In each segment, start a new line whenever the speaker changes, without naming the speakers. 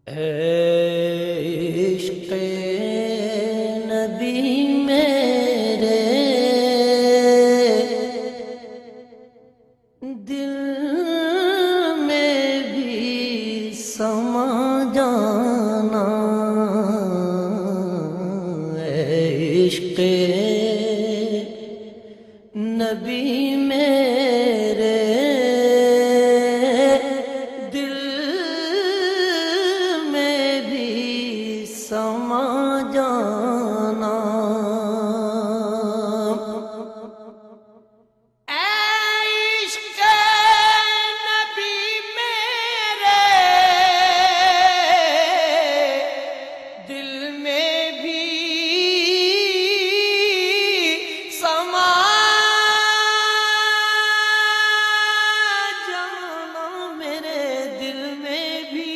عشق نبی میرے دل میں بھی سما جانا، عشق نبی میرے دل میں بھی سما جانا، عشق نبی میرے دل میں بھی سما جانا، میرے دل میں بھی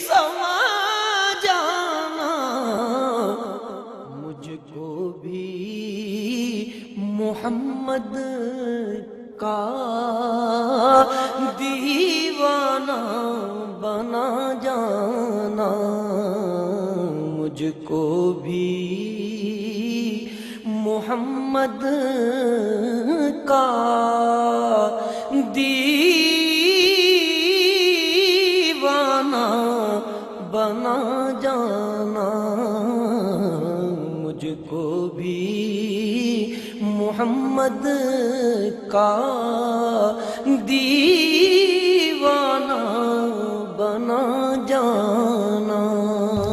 سما جانا، مجھ کو بھی محمد کا دیوانہ بنا جانا، مجھ کو بھی محمد کا دیوانہ بنا جانا، مجھ کو بھی محمد کا دیوانہ بنا جانا۔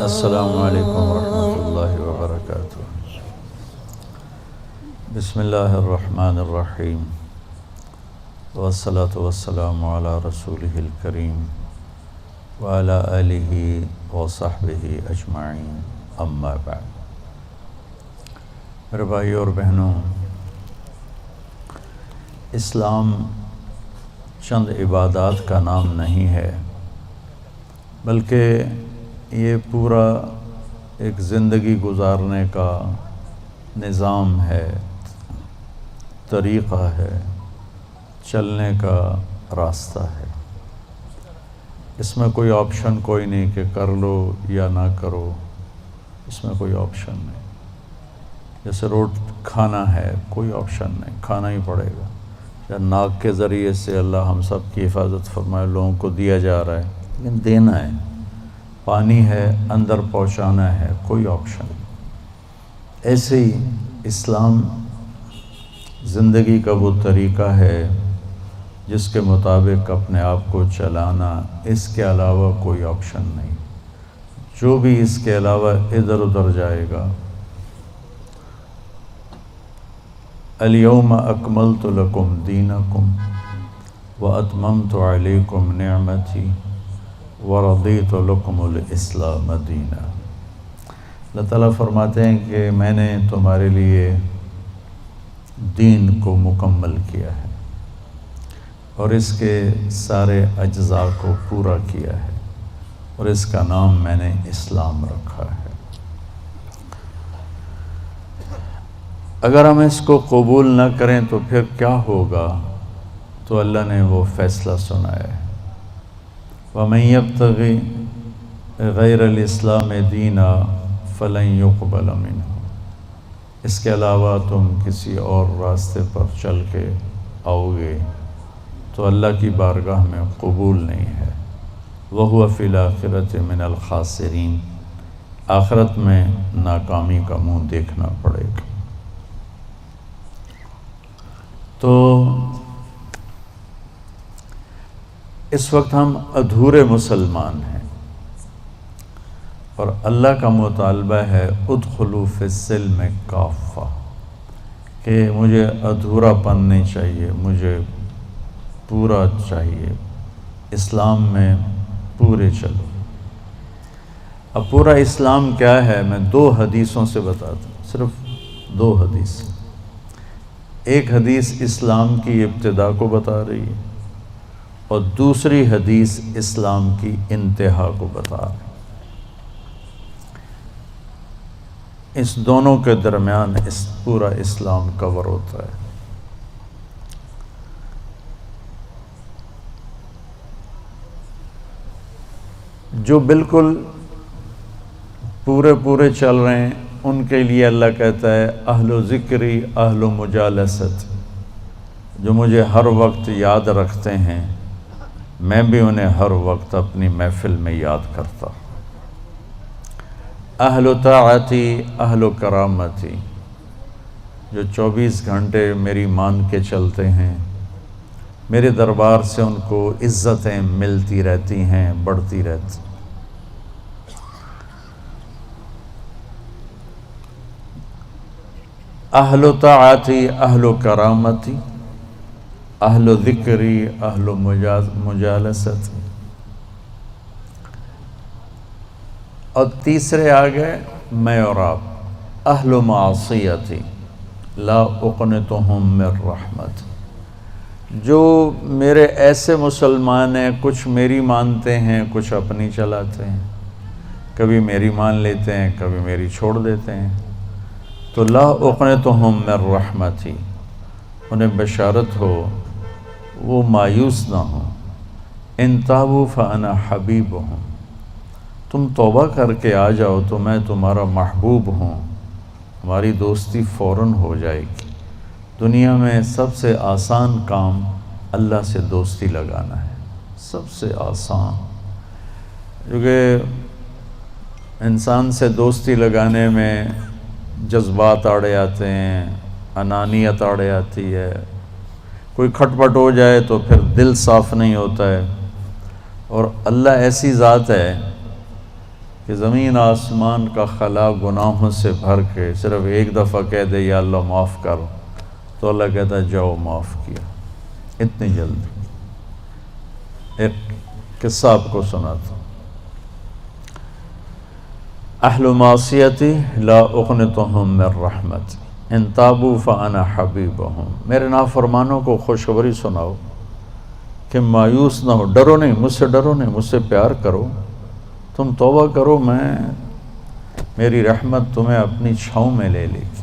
السلام علیکم ورحمۃ اللہ وبرکاتہ۔ بسم اللہ الرحمن الرحیم، والصلاة والسلام علی رسولہ الکریم وعلی آلہ وصحبہ اجمعین، اما بعد۔ میرے بھائی اور بہنوں، اسلام چند عبادات کا نام نہیں ہے، بلکہ یہ پورا ایک زندگی گزارنے کا نظام ہے، طریقہ ہے، چلنے کا راستہ ہے۔ اس میں کوئی آپشن کوئی نہیں کہ کر لو یا نہ کرو، اس میں کوئی آپشن نہیں۔ جیسے کھانا ہے، کوئی آپشن نہیں، کھانا ہی پڑے گا۔ یا ناک کے ذریعے سے اللہ ہم سب کی حفاظت فرمائے، لوگوں کو دیا جا رہا ہے، لیکن دینا ہے۔ پانی ہے، اندر پہنچانا ہے، کوئی آپشن نہیں۔ ایسے ہی اسلام زندگی کا وہ طریقہ ہے جس کے مطابق اپنے آپ کو چلانا، اس کے علاوہ کوئی آپشن نہیں۔ جو بھی اس کے علاوہ ادھر ادھر جائے گا، الیوم اکملت لکم دینکم واتممت علیکم نعمتی ورضیت لکم الاسلام دینا۔ اللہ تعالیٰ فرماتے ہیں کہ میں نے تمہارے لیے دین کو مکمل کیا ہے اور اس کے سارے اجزاء کو پورا کیا ہے، اور اس کا نام میں نے اسلام رکھا ہے۔ اگر ہم اس کو قبول نہ کریں تو پھر کیا ہوگا؟ تو اللہ نے وہ فیصلہ سنایا ہے، وَمَن يَبْتَغِ غَيْرَ الْإِسْلَامِ دِينًا فَلَن يُقْبَلَ مِنْهُ۔ اس کے علاوہ تم کسی اور راستے پر چل کے آؤ گے تو اللہ کی بارگاہ میں قبول نہیں ہے۔ وَهُوَ فِي الْآخِرَةِ مِنَ الْخَاسِرِينَ، آخرت میں ناکامی کا منہ دیکھنا پڑے گا۔ تو اس وقت ہم ادھورے مسلمان ہیں، اور اللہ کا مطالبہ ہے ادخلوا فی السلم کافہ، کہ مجھے ادھورا پن نہیں چاہیے، مجھے پورا چاہیے، اسلام میں پورے چلو۔ اب پورا اسلام کیا ہے؟ میں 2 حدیثوں سے بتاتا ہوں، صرف 2 حدیث۔ ایک حدیث اسلام کی ابتدا کو بتا رہی ہے، اور دوسری حدیث اسلام کی انتہا کو بتا رہی ہے۔ اس دونوں کے درمیان اس پورا اسلام کور ہوتا ہے۔ جو بالکل پورے چل رہے ہیں ان کے لیے اللہ کہتا ہے اہل و ذکری اہل و مجالست، جو مجھے ہر وقت یاد رکھتے ہیں میں بھی انہیں ہر وقت اپنی محفل میں یاد کرتا۔ اہل و طاعتی اہل و کرامتی، جو 24 گھنٹے میری مان کے چلتے ہیں، میرے دربار سے ان کو عزتیں ملتی رہتی ہیں، بڑھتی رہتی۔ اہل و طاعتی اہل و کرامتی اہل و ذکری اہل و مجالست۔ اور تیسرے آگئے میں اور آپ، اہل و معصیتی لا اقنتہم من رحمت، جو میرے ایسے مسلمان ہیں، کچھ میری مانتے ہیں کچھ اپنی چلاتے ہیں، کبھی میری مان لیتے ہیں کبھی میری چھوڑ دیتے ہیں، تو لا اقنتہم من رحمتی، انہیں بشارت ہو وہ مایوس نہ ہوں، ان تابوا فانا حبیبہم، تم توبہ کر کے آ جاؤ تو میں تمہارا محبوب ہوں، ہماری دوستی فوراً ہو جائے گی۔ دنیا میں سب سے آسان کام اللہ سے دوستی لگانا ہے، سب سے آسان، کیونکہ انسان سے دوستی لگانے میں جذبات آڑے آتے ہیں، انانیت آڑے آتی ہے، کوئی کھٹ پٹ ہو جائے تو پھر دل صاف نہیں ہوتا ہے۔ اور اللہ ایسی ذات ہے کہ زمین آسمان کا خلا گناہوں سے بھر کے صرف ایک دفعہ کہہ دے یا اللہ معاف کر، تو اللہ کہتا ہے جاؤ معاف کیا، اتنی جلدی۔ ایک قصہ آپ کو سناتا ہوں۔ اہل معصیتی لا اقنتہم من رحمت ان تابوا فانا حبیبہم، میرے نافرمانوں کو خوشخبری سناؤ کہ مایوس نہ ہو، ڈرو نہیں، مجھ سے ڈرو نہیں، مجھ سے پیار کرو، تم توبہ کرو، میری رحمت تمہیں اپنی چھاؤں میں لے لے گی۔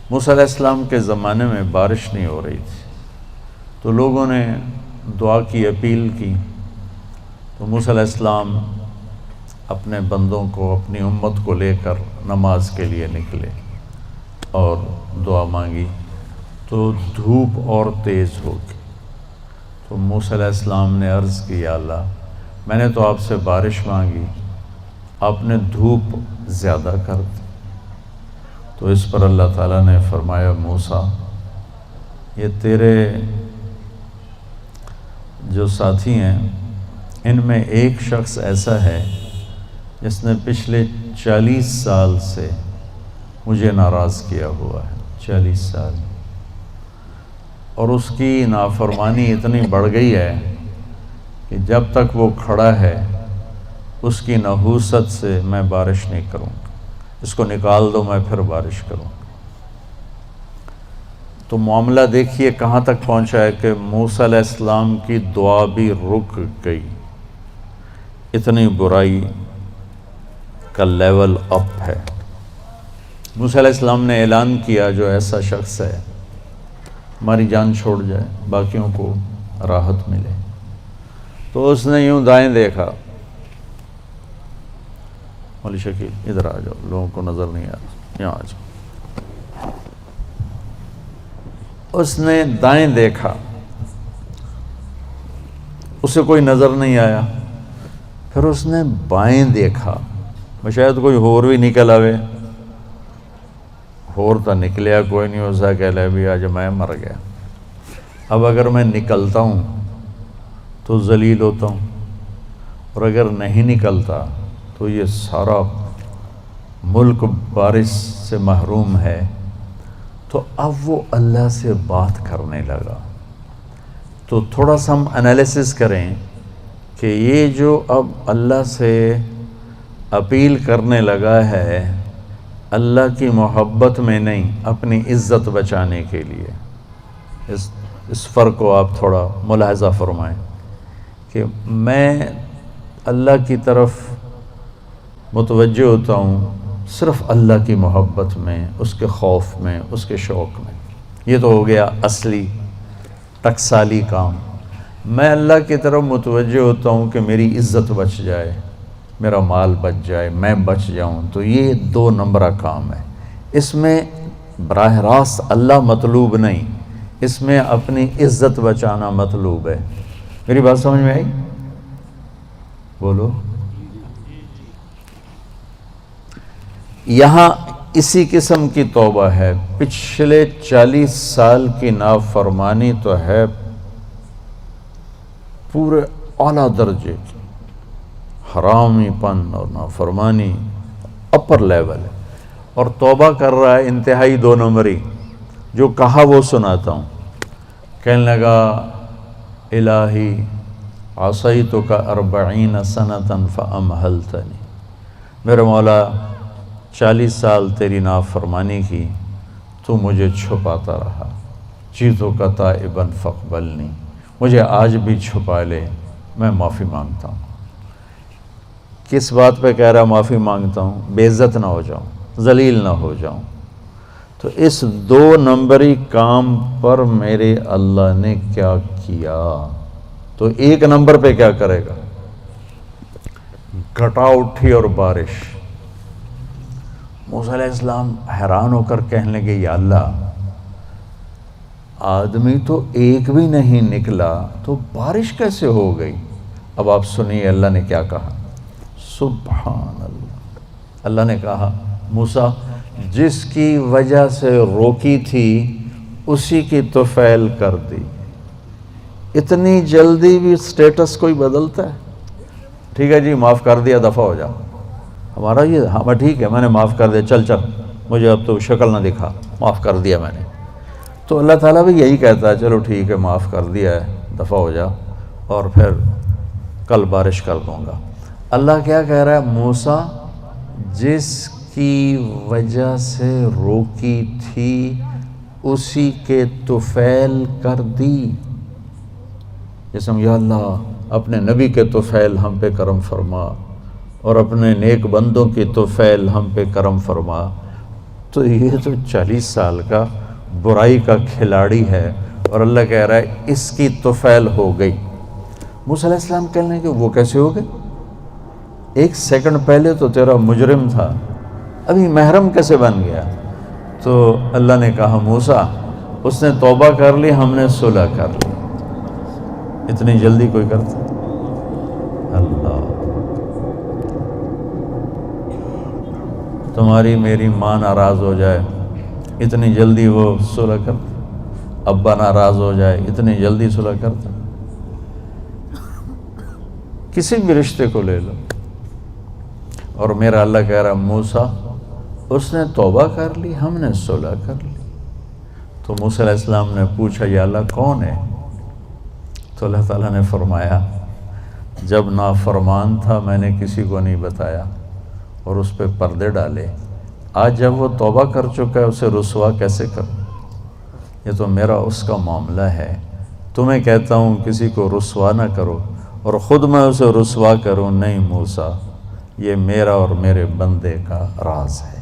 موسیٰ علیہ السلام کے زمانے میں بارش نہیں ہو رہی تھی، تو لوگوں نے دعا کی، اپیل کی، تو موسیٰ علیہ السلام اپنے بندوں کو، اپنی امت کو لے کر نماز کے لیے نکلے اور دعا مانگی، تو دھوپ اور تیز ہو گئی۔ تو موسیٰ علیہ السلام نے عرض کی یا اللہ، میں نے تو آپ سے بارش مانگی، آپ نے دھوپ زیادہ کر دی۔ تو اس پر اللہ تعالیٰ نے فرمایا موسیٰ، یہ تیرے جو ساتھی ہیں ان میں ایک شخص ایسا ہے جس نے پچھلے 40 سال سے مجھے ناراض کیا ہوا ہے، 40 سال، اور اس کی نافرمانی اتنی بڑھ گئی ہے کہ جب تک وہ کھڑا ہے اس کی نحوست سے میں بارش نہیں کروں گا، اس کو نکال دو میں پھر بارش کروں گا۔ تو معاملہ دیکھیے کہاں تک پہنچا ہے کہ موسیٰ علیہ السلام کی دعا بھی رک گئی، اتنی برائی کا لیول اپ ہے۔ موسیٰ علیہ السلام نے اعلان کیا جو ایسا شخص ہے ہماری جان چھوڑ جائے، باقیوں کو راحت ملے۔ تو اس نے یوں دائیں دیکھا، مولی شکیل ادھر آ جاؤ، لوگوں کو نظر نہیں آ رہا، یہاں آ جاؤ۔ اس نے دائیں دیکھا، اسے کوئی نظر نہیں آیا، پھر اس نے بائیں دیکھا، شاید کوئی ہور بھی نکل آوے، ہور تو نکلیا کوئی نہیں، اسا کہہ لے بھی آج میں مر گیا، اب اگر میں نکلتا ہوں تو ذلیل ہوتا ہوں، اور اگر نہیں نکلتا تو یہ سارا ملک بارش سے محروم ہے۔ تو اب وہ اللہ سے بات کرنے لگا۔ تو تھوڑا سا ہم انالیسس کریں کہ یہ جو اب اللہ سے اپیل کرنے لگا ہے، اللہ کی محبت میں نہیں، اپنی عزت بچانے کے لیے، اس فرق کو آپ تھوڑا ملاحظہ فرمائیں کہ میں اللہ کی طرف متوجہ ہوتا ہوں صرف اللہ کی محبت میں، اس کے خوف میں، اس کے شوق میں۔ یہ تو ہو گیا اصلی ٹکسالی کام۔ میں اللہ کی طرف متوجہ ہوتا ہوں کہ میری عزت بچ جائے، میرا مال بچ جائے، میں بچ جاؤں، تو یہ 2 نمبرہ کام ہے۔ اس میں براہ راست اللہ مطلوب نہیں، اس میں اپنی عزت بچانا مطلوب ہے۔ میری بات سمجھ میں آئی؟ بولو۔ یہاں اسی قسم کی توبہ ہے، پچھلے 40 سال کی نافرمانی تو ہے پورے اعلیٰ درجے کی، حرامی پن اور نافرمانی اپر لیول ہے، اور توبہ کر رہا ہے انتہائی 2 نمبری۔ جو کہا وہ سناتا ہوں۔ کہنے لگا الہی عصیتک 40 سنة فامہلتنی، میرے مولا 40 سال تیری نافرمانی کی، تو مجھے چھپاتا رہا، جئتک تائبا فاقبلنی، مجھے آج بھی چھپا لے، میں معافی مانگتا ہوں۔ کس بات پہ کہہ رہا معافی مانگتا ہوں؟ بے عزت نہ ہو جاؤں، ذلیل نہ ہو جاؤں۔ تو اس 2 نمبری کام پر میرے اللہ نے کیا کیا؟ تو 1 نمبر پہ کیا کرے گا؟ گھٹا اٹھی اور بارش۔ موسیٰ علیہ السلام حیران ہو کر کہنے لگے یا اللہ، آدمی تو ایک بھی نہیں نکلا تو بارش کیسے ہو گئی؟ اب آپ سنیے اللہ نے کیا کہا۔ سبحان اللہ، اللہ نے کہا موسیٰ جس کی وجہ سے روکی تھی اسی کی طفیل کر دی۔ اتنی جلدی بھی سٹیٹس کوئی بدلتا ہے؟ ٹھیک ہے جی معاف کر دیا، دفع ہو جا۔ ہمارا یہ ہاں ٹھیک ہے میں نے معاف کر دیا، چل مجھے اب تو شکل نہ دکھا، معاف کر دیا میں نے۔ تو اللہ تعالیٰ بھی یہی کہتا ہے چلو ٹھیک ہے معاف کر دیا ہے، دفع ہو جا، اور پھر کل بارش کر دوں گا۔ اللہ کیا کہہ رہا ہے؟ موسیٰ جس کی وجہ سے روکی تھی اسی کے طفیل کر دی۔ جیسے یا اللہ اپنے نبی کے طفیل ہم پہ کرم فرما، اور اپنے نیک بندوں کی طفیل ہم پہ کرم فرما۔ تو یہ تو 40 سال کا برائی کا کھلاڑی ہے، اور اللہ کہہ رہا ہے اس کی طفیل ہو گئی۔ موسیٰ علیہ السلام کہنے لگے وہ کیسے ہو گئی؟ 1 سیکنڈ پہلے تو تیرا مجرم تھا، ابھی محرم کیسے بن گیا؟ تو اللہ نے کہا موسیٰ اس نے توبہ کر لی، ہم نے صلح کر لی۔ اتنی جلدی کوئی کرتا؟ اللہ، تمہاری میری ماں ناراض ہو جائے اتنی جلدی وہ صلح کرتا؟ ابا ناراض ہو جائے اتنی جلدی صلح کرتا؟ کسی بھی رشتے کو لے لو، اور میرا اللہ کہہ رہا موسیٰ اس نے توبہ کر لی، ہم نے صلح کر لی۔ تو موسیٰ علیہ السلام نے پوچھا یا اللہ کون ہے؟ تو اللہ تعالیٰ نے فرمایا جب نافرمان تھا میں نے کسی کو نہیں بتایا اور اس پہ پردے ڈالے، آج جب وہ توبہ کر چکا ہے اسے رسوا کیسے کروں؟ یہ تو میرا اس کا معاملہ ہے، تمہیں کہتا ہوں کسی کو رسوا نہ کرو اور خود میں اسے رسوا کروں نہیں موسیٰ، یہ میرا اور میرے بندے کا راز ہے۔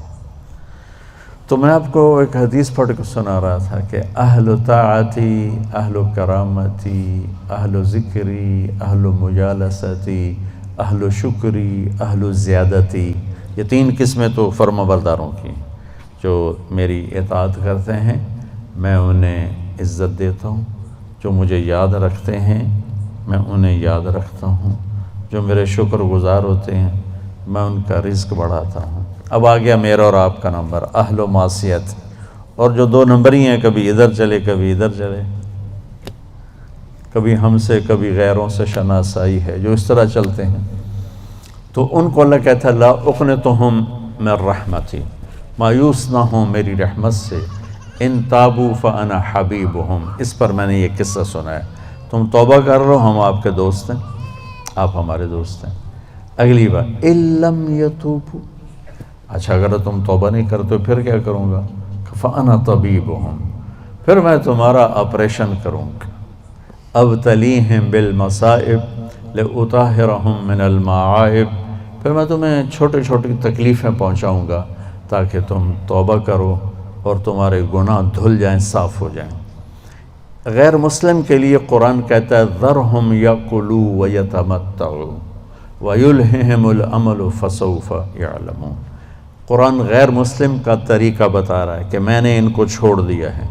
تو میں آپ کو ایک حدیث پڑھ کے سنا رہا تھا کہ اہل طاعتی، اہل کرامتی، اہل ذکری، اہل مجالستی، اہل شکری، اہل زیادتی، یہ 3 قسمیں تو فرما برداروں کی جو میری اطاعت کرتے ہیں میں انہیں عزت دیتا ہوں، جو مجھے یاد رکھتے ہیں میں انہیں یاد رکھتا ہوں، جو میرے شکر گزار ہوتے ہیں میں ان کا رزق بڑھاتا ہوں۔ اب آ گیا میرا اور آپ کا نمبر، اہل و معصیت، اور جو 2 نمبری ہیں کبھی ادھر چلے کبھی ادھر چلے، کبھی ہم سے کبھی غیروں سے شناسائی ہے، جو اس طرح چلتے ہیں، تو ان کو اللہ کہتا ہے لا اقنطہم من رحمتی، مایوس نہ ہوں میری رحمت سے، ان تابوا فانا حبیبہم۔ اس پر میں نے یہ قصہ سنا ہے، تم توبہ کر رہو ہم آپ کے دوست ہیں، آپ ہمارے دوست ہیں۔ اگلی بار ان لم یتوبوا، اچھا اگر تم توبہ نہیں کرتے پھر کیا کروں گا؟ فانا طبیبہم، پھر میں تمہارا آپریشن کروں گا۔ ابتلیہم بالمصائب لأطہرہم من المعائب، پھر میں تمہیں چھوٹی چھوٹی تکلیفیں پہنچاؤں گا تاکہ تم توبہ کرو اور تمہارے گناہ دھل جائیں، صاف ہو جائیں۔ غیر مسلم کے لیے قرآن کہتا ہے ذرہم یاکلوا ویتمتعوا ویلہہم الامل فسوف یعلمون۔ قرآن غیر مسلم کا طریقہ بتا رہا ہے کہ میں نے ان کو چھوڑ دیا ہے۔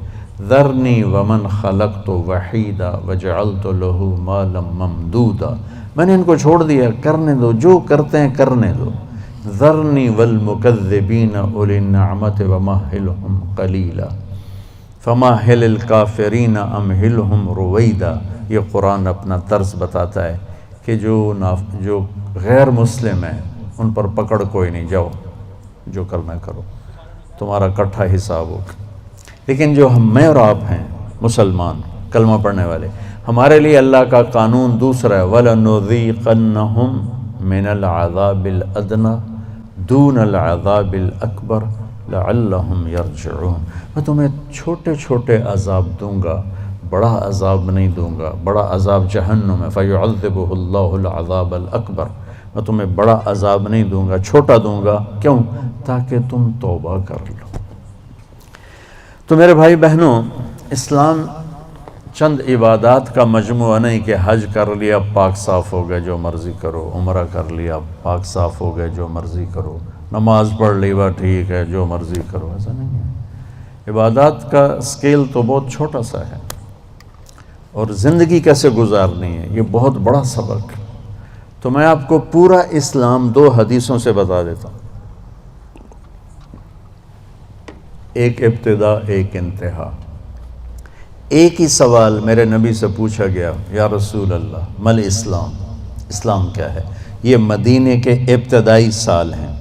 ذرنی ومن خلقت وحیدا وجعلت لہ مالا ممدودا، میں نے ان کو چھوڑ دیا، کرنے دو جو کرتے ہیں کرنے دو۔ ذرنی والمکذبین اولی النعمت ومہلہم قلیلا فمہل الکافرین امہلہم رویدا۔ یہ قرآن اپنا طرز بتاتا ہے کہ جو غیر مسلم ہیں ان پر پکڑ کوئی نہیں، جاؤ جو کرنا کرو، تمہارا کٹھا حساب ہوگا۔ لیکن جو میں اور آپ ہیں مسلمان کلمہ پڑھنے والے، ہمارے لیے اللہ کا قانون دوسرا ہے، وَلَنُذِيقَنَّهُم مِّنَ الْعَذَابِ الْأَدْنَىٰ دُونَ الْعَذَابِ الْأَكْبَرِ لَعَلَّهُمْ يَرْجِعُونَ۔ میں تمہیں چھوٹے چھوٹے عذاب دوں گا، بڑا عذاب نہیں دوں گا۔ بڑا عذاب جہنم ہے، فَيُعَذِّبُهُ اللَّهُ الْعَذَابَ الْأَكْبَرَ۔ میں تمہیں بڑا عذاب نہیں دوں گا، چھوٹا دوں گا۔ کیوں؟ تاکہ تم توبہ کر لو۔ تو میرے بھائی بہنوں، اسلام چند عبادات کا مجموعہ نہیں کہ حج کر لیا پاک صاف ہو گئے جو مرضی کرو، عمرہ کر لیا پاک صاف ہو گئے جو مرضی کرو، نماز پڑھ لی وہ ٹھیک ہے جو مرضی کرو، ایسا نہیں ہے۔ عبادات کا اسکیل تو بہت چھوٹا سا ہے، اور زندگی کیسے گزارنی ہے یہ بہت بڑا سبق ہے۔ تو میں آپ کو پورا اسلام 2 حدیثوں سے بتا دیتا ہوں، ایک ابتدا ایک انتہا۔ ایک ہی سوال میرے نبی سے پوچھا گیا، یا رسول اللہ مل اسلام، اسلام کیا ہے؟ یہ مدینے کے ابتدائی سال ہیں،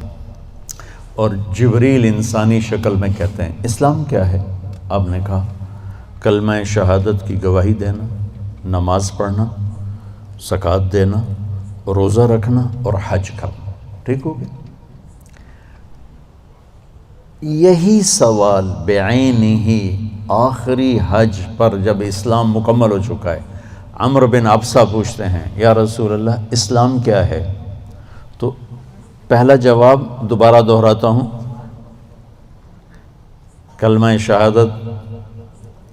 اور جبریل انسانی شکل میں کہتے ہیں اسلام کیا ہے؟ آپ نے کہا کلمہ شہادت کی گواہی دینا، نماز پڑھنا، زکوٰۃ دینا، روزہ رکھنا اور حج کرنا۔ ٹھیک ہو گیا؟ یہی سوال بعینہ آخری حج پر جب اسلام مکمل ہو چکا ہے، عمرو بن ابسہ پوچھتے ہیں یا رسول اللہ اسلام کیا ہے؟ تو پہلا جواب دوبارہ دہراتا ہوں، کلمہ شہادت،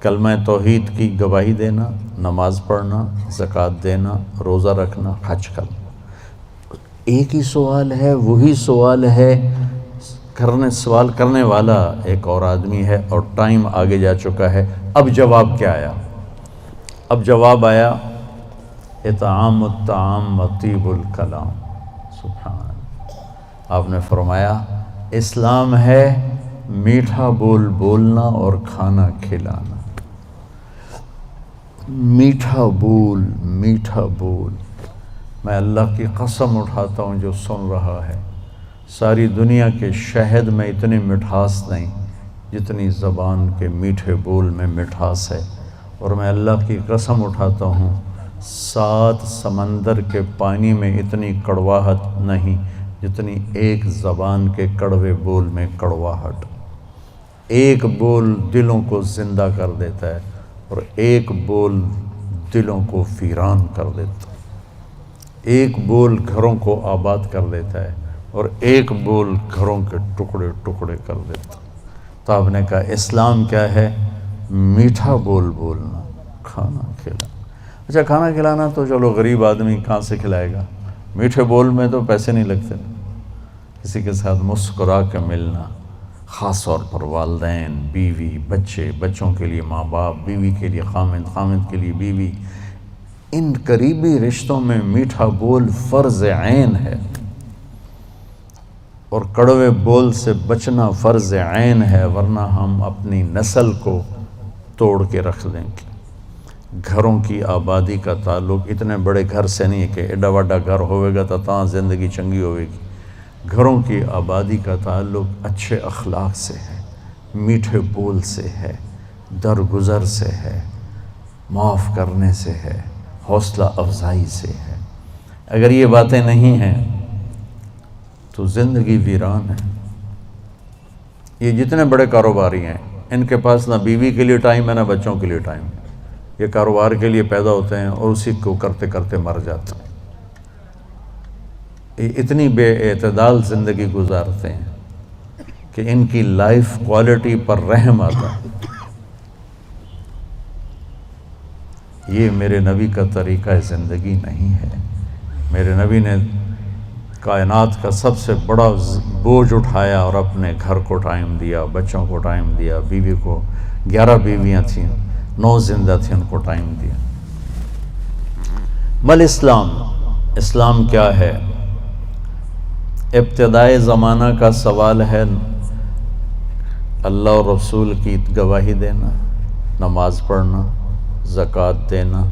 کلمہ توحید کی گواہی دینا، نماز پڑھنا، زکوٰۃ دینا، روزہ رکھنا، حج کرنا۔ ایک ہی سوال ہے، وہی سوال ہے، سوال کرنے والا ایک اور آدمی ہے، اور ٹائم آگے جا چکا ہے۔ اب جواب کیا آیا؟ اب جواب آیا اطعام الطعام وطیب الکلام۔ سبحان، آپ نے فرمایا اسلام ہے میٹھا بول بولنا اور کھانا کھلانا۔ میٹھا بول، میٹھا بول۔ میں اللہ کی قسم اٹھاتا ہوں جو سن رہا ہے، ساری دنیا کے شہد میں اتنی مٹھاس نہیں جتنی زبان کے میٹھے بول میں مٹھاس ہے، اور میں اللہ کی قسم اٹھاتا ہوں 7 سمندر کے پانی میں اتنی کڑواہٹ نہیں جتنی ایک زبان کے کڑوے بول میں کڑواہٹ۔ ایک بول دلوں کو زندہ کر دیتا ہے، اور ایک بول دلوں کو ویران کر دیتا ہے۔ ایک بول گھروں کو آباد کر دیتا ہے، اور ایک بول گھروں کے ٹکڑے ٹکڑے کر دیتا۔ تو آپ نے کہا اسلام کیا ہے؟ میٹھا بول بولنا، کھانا کھلانا۔ اچھا کھانا کھلانا تو چلو غریب آدمی کہاں سے کھلائے گا، میٹھے بول میں تو پیسے نہیں لگتے۔ کسی کے ساتھ مسکرا کے ملنا، خاص طور پر والدین، بیوی، بچے، بچوں کے لیے ماں باپ، بیوی کے لیے خامند، خامند کے لیے بیوی، ان قریبی رشتوں میں میٹھا بول فرض عین ہے، اور کڑوے بول سے بچنا فرض عین ہے، ورنہ ہم اپنی نسل کو توڑ کے رکھ دیں گے۔ گھروں کی آبادی کا تعلق اتنے بڑے گھر سے نہیں ہے کہ ایڈا وڈا گھر ہوئے گا تو تاں زندگی چنگی ہوئے گی۔ گھروں کی آبادی کا تعلق اچھے اخلاق سے ہے، میٹھے بول سے ہے، درگزر سے ہے، معاف کرنے سے ہے، حوصلہ افزائی سے ہے۔ اگر یہ باتیں نہیں ہیں تو زندگی ویران ہے۔ یہ جتنے بڑے کاروباری ہیں ان کے پاس نہ بیوی کے لیے ٹائم ہے نہ بچوں کے لیے ٹائم ہے۔ یہ کاروبار کے لیے پیدا ہوتے ہیں اور اسی کو کرتے کرتے مر جاتے ہیں۔ یہ اتنی بے اعتدال زندگی گزارتے ہیں کہ ان کی لائف کوالٹی پر رحم آتا ہے۔ یہ میرے نبی کا طریقہ زندگی نہیں ہے۔ میرے نبی نے کائنات کا سب سے بڑا بوجھ اٹھایا اور اپنے گھر کو ٹائم دیا، بچوں کو ٹائم دیا، بیوی کو 11 بیویاں تھیں، 9 زندہ تھیں، ان کو ٹائم دیا۔ مل اسلام، اسلام کیا ہے؟ ابتدائے زمانہ کا سوال ہے اللہ اور رسول کی گواہی دینا، نماز پڑھنا، زکوٰۃ دینا،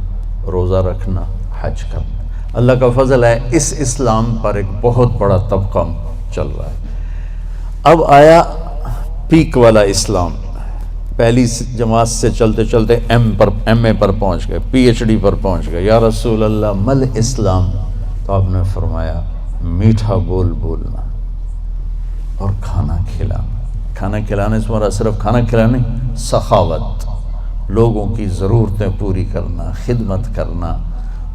روزہ رکھنا، حج کرنا۔ اللہ کا فضل ہے اس اسلام پر ایک بہت بڑا طبقہ چل رہا ہے۔ اب آیا پیک والا اسلام، پہلی جماعت سے چلتے چلتے ایم اے پر پہنچ گئے، پی ایچ ڈی پر پہنچ گئے۔ یا رسول اللہ مل اسلام؟ تو آپ نے فرمایا میٹھا بول بولنا اور کھانا کھلانا۔ کھانا کھلانے سے مراد صرف کھانا کھلانا نہیں، سخاوت، لوگوں کی ضرورتیں پوری کرنا، خدمت کرنا،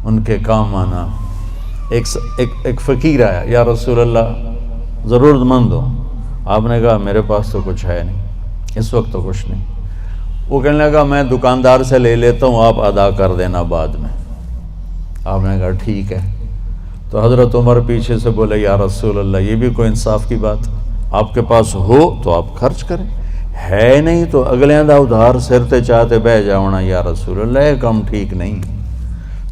ان کے کام آنا۔ ایک فقیر آیا، یا رسول اللہ ضرورت مند ہو۔ آپ نے کہا میرے پاس تو کچھ ہے نہیں، اس وقت تو کچھ نہیں۔ وہ کہنے لگا میں دکاندار سے لے لیتا ہوں، آپ ادا کر دینا بعد میں۔ آپ نے کہا ٹھیک ہے۔ تو حضرت عمر پیچھے سے بولے یا رسول اللہ یہ بھی کوئی انصاف کی بات؟ آپ کے پاس ہو تو آپ خرچ کریں، ہے نہیں تو اگلے دا ادھار سرتے چاہتے بہ جاؤنا یا رسول اللہ، یہ کام ٹھیک نہیں۔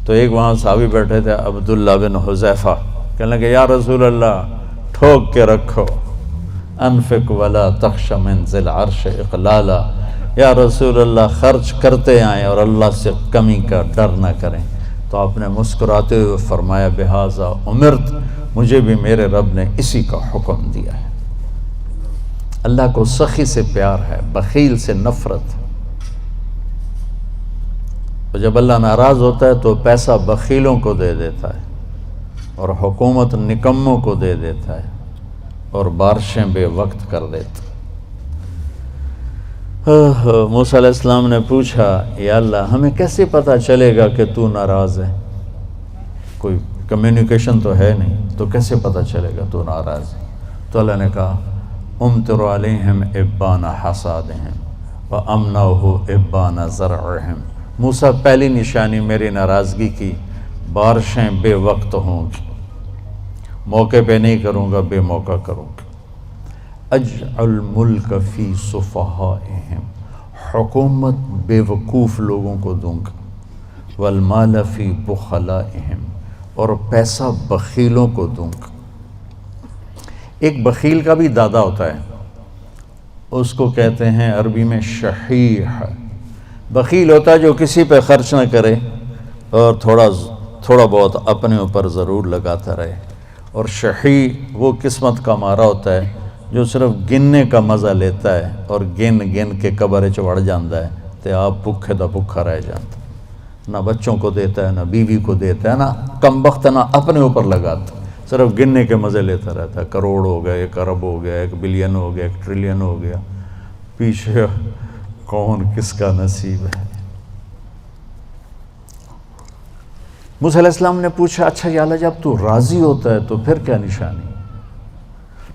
تو ایک وہاں صحابی بیٹھے تھے عبداللہ بن حذیفہ، کہنے لگے یا رسول اللہ ٹھوک کے رکھو، انفق ولا تخش من ذی العرش اقلالا، یا رسول اللہ خرچ کرتے آئیں اور اللہ سے کمی کا ڈر نہ کریں۔ تو آپ نے مسکراتے ہوئے فرمایا بہذا امرت، مجھے بھی میرے رب نے اسی کا حکم دیا ہے۔ اللہ کو سخی سے پیار ہے، بخیل سے نفرت ہے۔ اور جب اللہ ناراض ہوتا ہے تو پیسہ بخیلوں کو دے دیتا ہے اور حکومت نکموں کو دے دیتا ہے اور بارشیں بے وقت کر دیتا ہے۔ موسیٰ علیہ السلام نے پوچھا یا اللہ ہمیں کیسے پتہ چلے گا کہ تو ناراض ہے؟ کوئی کمیونیکیشن تو ہے نہیں، تو کیسے پتہ چلے گا تو ناراض ہے؟ تو اللہ نے کہا امطر علیہم ابان حصادہم وامنعہ ابان زرعہم۔ موسیٰ پہلی نشانی میری ناراضگی کی، بارشیں بے وقت ہوں گی، موقع پہ نہیں کروں گا، بے موقع کروں گا۔ اجعل ملک فی صفہائہم، حکومت بے وقوف لوگوں کو دوں گا، والمال فی بخلائہم، اور پیسہ بخیلوں کو دوں گا۔ ایک بخیل کا بھی دادا ہوتا ہے، اس کو کہتے ہیں عربی میں شحیح۔ بخیل ہوتا ہے جو کسی پہ خرچ نہ کرے اور تھوڑا بہت اپنے اوپر ضرور لگاتا رہے، اور شحیح وہ قسمت کا مارا ہوتا ہے جو صرف گننے کا مزہ لیتا ہے اور گن گن کے قبر چڑھ جاتا ہے تو آپ بھوکے دا بھوکا رہ جاتا ہے، نہ بچوں کو دیتا ہے، نہ بیوی کو دیتا ہے، نہ کم بخت نہ اپنے اوپر لگاتا، صرف گننے کے مزے لیتا رہتا ہے۔ کروڑ ہو گیا، 1 ارب ہو گیا، 1 بلین ہو گیا، 1 ٹریلین ہو گیا، پیچھے کون کس کا نصیب ہے۔ موسیٰ علیہ السلام نے پوچھا اچھا یا اللہ جب تو راضی ہوتا ہے تو پھر کیا نشانی؟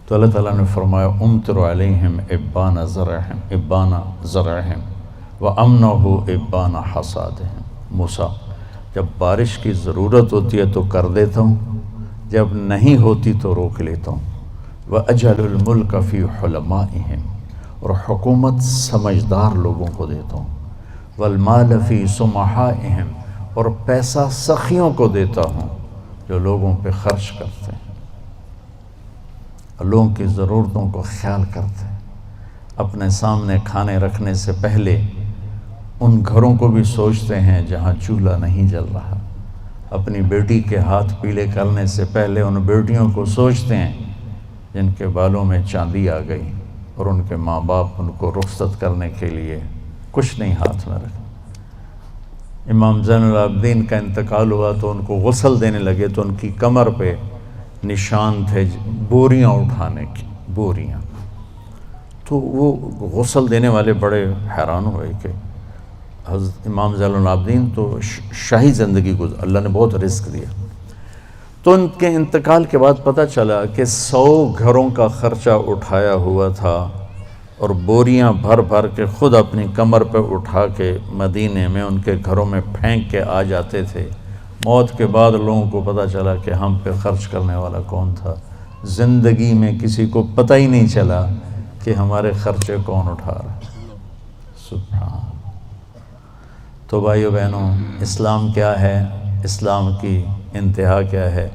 تو اللہ تعالیٰ نے فرمایا امطر علیہم ابان زرعہم وامنعہ ابان حصادہم۔ موسیٰ جب بارش کی ضرورت ہوتی ہے تو کر دیتا ہوں، جب نہیں ہوتی تو روک لیتا ہوں۔ وَأَجْعَلُ الْمُلْكَ فِي حُلَمَائِهِمْ، اور حکومت سمجھدار لوگوں کو دیتا ہوں۔ وَالْمَالَ فِي سُمَحَائِهِمْ، اور پیسہ سخیوں کو دیتا ہوں جو لوگوں پہ خرچ کرتے ہیں، لوگوں کی ضرورتوں کو خیال کرتے ہیں، اپنے سامنے کھانے رکھنے سے پہلے ان گھروں کو بھی سوچتے ہیں جہاں چولہا نہیں جل رہا، اپنی بیٹی کے ہاتھ پیلے کرنے سے پہلے ان بیٹیوں کو سوچتے ہیں جن کے بالوں میں چاندی آ گئی اور ان کے ماں باپ ان کو رخصت کرنے کے لیے کچھ نہیں ہاتھ میں رکھا۔ امام زین العابدین کا انتقال ہوا تو ان کو غسل دینے لگے تو ان کی کمر پہ نشان تھے بوریاں اٹھانے کی، بوریاں۔ تو وہ غسل دینے والے بڑے حیران ہوئے کہ حضرت امام زین العابدین تو شاہی زندگی گزار، اللہ نے بہت رزق دیا۔ تو ان کے انتقال کے بعد پتہ چلا کہ 100 گھروں کا خرچہ اٹھایا ہوا تھا اور بوریاں بھر بھر کے خود اپنی کمر پہ اٹھا کے مدینے میں ان کے گھروں میں پھینک کے آ جاتے تھے۔ موت کے بعد لوگوں کو پتہ چلا کہ ہم پہ خرچ کرنے والا کون تھا۔ زندگی میں کسی کو پتہ ہی نہیں چلا کہ ہمارے خرچے کون اٹھا رہا ہے۔ سبحان۔ تو بھائیو بہنوں، اسلام کیا ہے؟ اسلام کی انتہا کیا ہے؟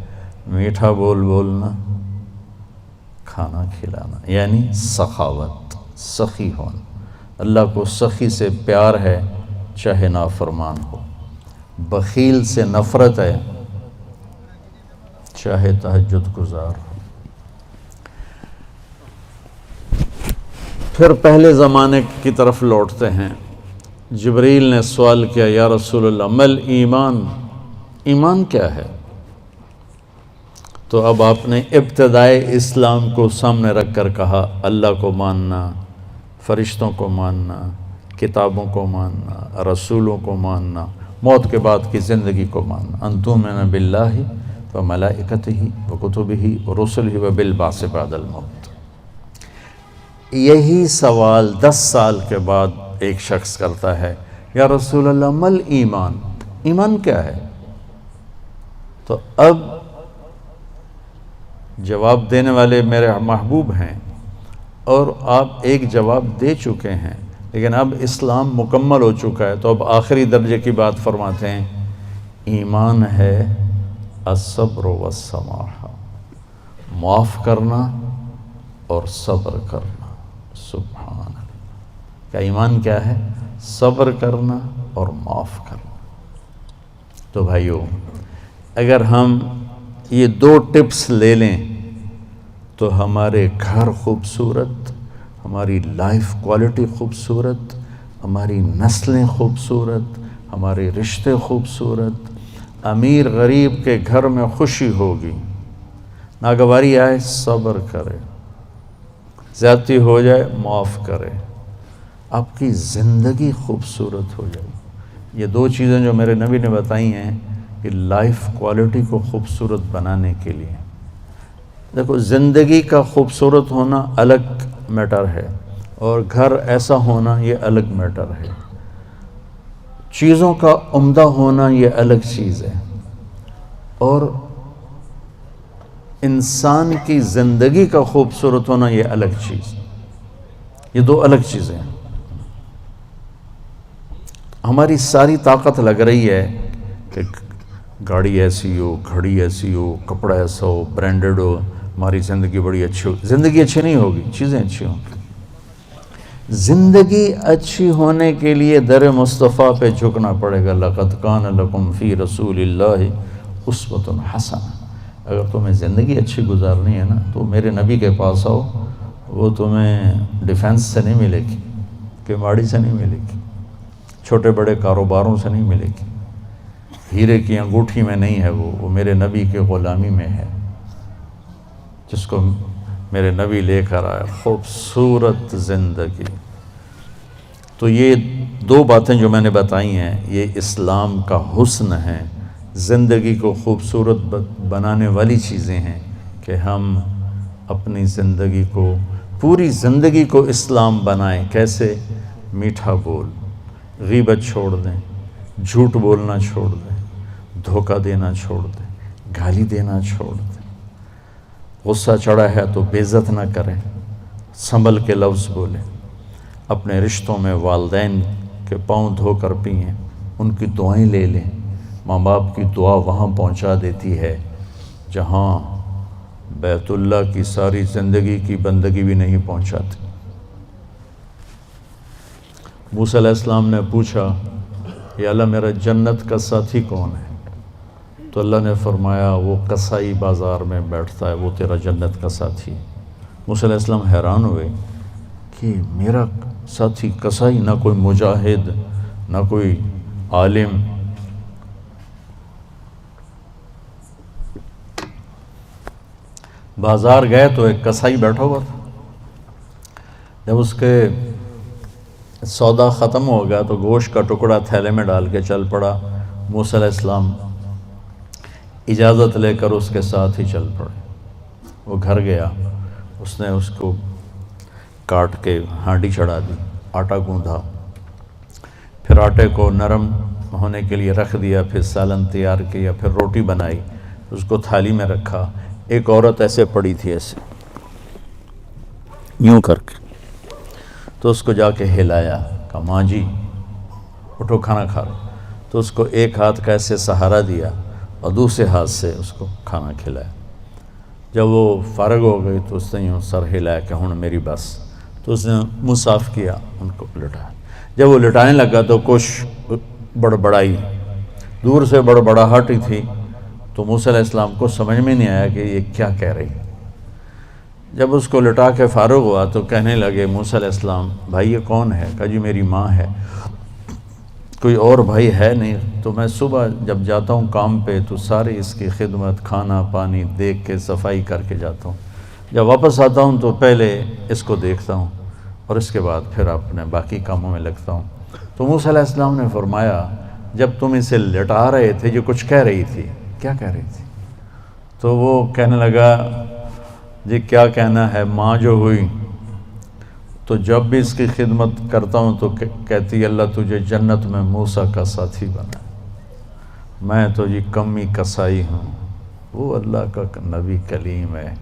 میٹھا بول بولنا، کھانا کھلانا، یعنی سخاوت، سخی ہونا۔ اللہ کو سخی سے پیار ہے چاہے نافرمان ہو، بخیل سے نفرت ہے چاہے تہجد گزار ہو۔ پھر پہلے زمانے کی طرف لوٹتے ہیں۔ جبریل نے سوال کیا، یا رسول اللہ مل ایمان، ایمان کیا ہے؟ تو اب آپ نے ابتدائے اسلام کو سامنے رکھ کر کہا، اللہ کو ماننا، فرشتوں کو ماننا، کتابوں کو ماننا، رسولوں کو ماننا، موت کے بعد کی زندگی کو ماننا، ان تؤمن باللہ وملائکتہ وکتبہ ورسلہ وبالبعث بعد الموت۔ یہی سوال 10 سال کے بعد ایک شخص کرتا ہے، یا رسول اللہ مل ایمان، ایمان کیا ہے؟ تو اب جواب دینے والے میرے محبوب ہیں اور آپ ایک جواب دے چکے ہیں، لیکن اب اسلام مکمل ہو چکا ہے، تو اب آخری درجے کی بات فرماتے ہیں، ایمان ہے الصبر والسماحہ، معاف کرنا اور صبر کرنا۔ سبحان اللہ۔ کیا ایمان کیا ہے؟ صبر کرنا اور معاف کرنا۔ تو بھائیو، اگر ہم یہ 2 ٹپس لے لیں تو ہمارے گھر خوبصورت، ہماری لائف کوالٹی خوبصورت، ہماری نسلیں خوبصورت، ہمارے رشتے خوبصورت، امیر غریب کے گھر میں خوشی ہوگی، ناگواری آئے صبر کرے، زیادتی ہو جائے معاف کرے، آپ کی زندگی خوبصورت ہو جائے۔ یہ 2 چیزیں جو میرے نبی نے بتائی ہیں کہ لائف کوالٹی کو خوبصورت بنانے کے لیے۔ دیکھو، زندگی کا خوبصورت ہونا الگ میٹر ہے اور گھر ایسا ہونا یہ الگ میٹر ہے، چیزوں کا عمدہ ہونا یہ الگ چیز ہے، اور انسان کی زندگی کا خوبصورت ہونا یہ الگ چیز، یہ 2 الگ چیزیں ہیں۔ ہماری ساری طاقت لگ رہی ہے کہ گاڑی ایسی ہو، گھڑی ایسی ہو، کپڑا ایسا ہو، برانڈڈ ہو، ہماری زندگی بڑی اچھی ہو۔ زندگی اچھی نہیں ہوگی، چیزیں اچھی ہوں گی۔ زندگی اچھی ہونے کے لیے در مصطفیٰ پہ جھکنا پڑے گا۔ لَقَدْ كَانَ لَكُمْ فِي رَسُولِ اللَّهِ أُسْوَةٌ حَسَنَةٌ۔ اگر تمہیں زندگی اچھی گزارنی ہے نا تو میرے نبی کے پاس آؤ، وہ تمہیں ڈیفنس سے نہیں ملے گی، کماڑی سے نہیں ملے گی، چھوٹے بڑے کاروباروں سے نہیں ملے گی، ہیرے کی انگوٹھی میں نہیں ہے، وہ میرے نبی کے غلامی میں ہے، جس کو میرے نبی لے کر آئے، خوبصورت زندگی۔ تو یہ 2 باتیں جو میں نے بتائی ہیں یہ اسلام کا حسن ہے، زندگی کو خوبصورت بنانے والی چیزیں ہیں کہ ہم اپنی زندگی کو، پوری زندگی کو اسلام بنائیں۔ کیسے؟ میٹھا بول، غیبت چھوڑ دیں، جھوٹ بولنا چھوڑ دیں، دھوکہ دینا چھوڑ دیں، گالی دینا چھوڑ دیں، غصہ چڑھا ہے تو بے عزت نہ کریں، سنبھل کے لفظ بولیں، اپنے رشتوں میں والدین کے پاؤں دھو کر پئیں، ان کی دعائیں لے لیں۔ ماں باپ کی دعا وہاں پہنچا دیتی ہے جہاں بیت اللہ کی ساری زندگی کی بندگی بھی نہیں پہنچاتی۔ موسیٰ علیہ السلام نے پوچھا، یا اللہ میرا جنت کا ساتھی کون ہے؟ تو اللہ نے فرمایا وہ قصائی بازار میں بیٹھتا ہے، وہ تیرا جنت کا ساتھی ہے۔ موسیٰ علیہ السلام حیران ہوئے کہ میرا ساتھی قصائی، نہ کوئی مجاہد، نہ کوئی عالم۔ بازار گئے تو ایک قصائی بیٹھا ہوا تھا، جب اس کے سودا ختم ہو گیا تو گوشت کا ٹکڑا تھیلے میں ڈال کے چل پڑا۔ موسیٰ علیہ السلام اجازت لے کر اس کے ساتھ ہی چل پڑے۔ وہ گھر گیا، اس نے اس کو کاٹ کے ہانڈی چڑھا دی، آٹا گوندھا، پھر آٹے کو نرم ہونے کے لیے رکھ دیا، پھر سالن تیار کیا، پھر روٹی بنائی، اس کو تھالی میں رکھا۔ ایک عورت ایسے پڑی تھی، ایسے یوں کر کے، تو اس کو جا کے ہلایا، کہا ماں جی اٹھو کھانا کھا لو۔ تو اس کو ایک ہاتھ کا ایسے سہارا دیا اور دوسرے ہاتھ سے اس کو کھانا کھلایا۔ جب وہ فارغ ہو گئی تو اس نے یوں سر ہلایا کہ ہن میری بس، تو اس نے منہ صاف کیا، ان کو لٹایا۔ جب وہ لٹانے لگا تو کچھ بڑبڑائی، دور سے بڑبڑاہٹ ہی تھی، تو موسیٰ علیہ السلام کو سمجھ میں نہیں آیا کہ یہ کیا کہہ رہی۔ جب اس کو لٹا کے فارغ ہوا تو کہنے لگے موسیٰ علیہ السلام بھائی یہ کون ہے؟ کہا جی میری ماں ہے، کوئی اور بھائی ہے نہیں، تو میں صبح جب جاتا ہوں کام پہ تو ساری اس کی خدمت، کھانا پانی دیکھ کے صفائی کر کے جاتا ہوں، جب واپس آتا ہوں تو پہلے اس کو دیکھتا ہوں اور اس کے بعد پھر اپنے باقی کاموں میں لگتا ہوں۔ تو موسیٰ علیہ السلام نے فرمایا جب تم اسے لٹا رہے تھے جو کچھ کہہ رہی تھی، کیا کہہ رہی تھی؟ تو وہ کہنے لگا جی کیا کہنا ہے، ماں جو ہوئی تو جب بھی اس کی خدمت کرتا ہوں تو کہتی اللہ تجھے جنت میں موسیٰ کا ساتھی بنا، میں تو جی کمی کسائی ہوں، وہ اللہ کا نبی کلیم ہے،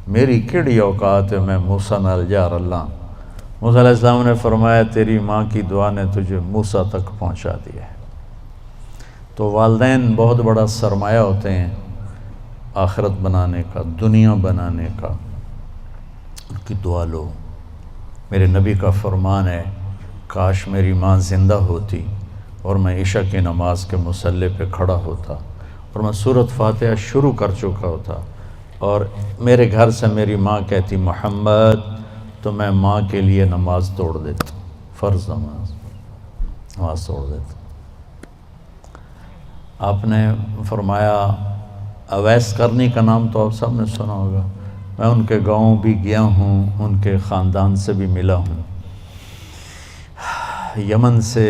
میری کیڑی اوقات ہے میں موسیٰ نال جا اللہ۔ موسیٰ علیہ السلام نے فرمایا تیری ماں کی دعا نے تجھے موسیٰ تک پہنچا دیا ہے۔ تو والدین بہت بڑا سرمایہ ہوتے ہیں آخرت بنانے کا، دنیا بنانے کا، ان کی دعا لو۔ میرے نبی کا فرمان ہے کاش میری ماں زندہ ہوتی اور میں عشاء کی نماز کے مصلی پہ کھڑا ہوتا اور میں سورۃ فاتحہ شروع کر چکا ہوتا اور میرے گھر سے میری ماں کہتی محمد، تو میں ماں کے لیے نماز توڑ دیتا، فرض نماز توڑ دیتا۔ آپ نے فرمایا اویس کرنی کا نام تو آپ سب نے سنا ہوگا، میں ان کے گاؤں بھی گیا ہوں، ان کے خاندان سے بھی ملا ہوں۔ یمن سے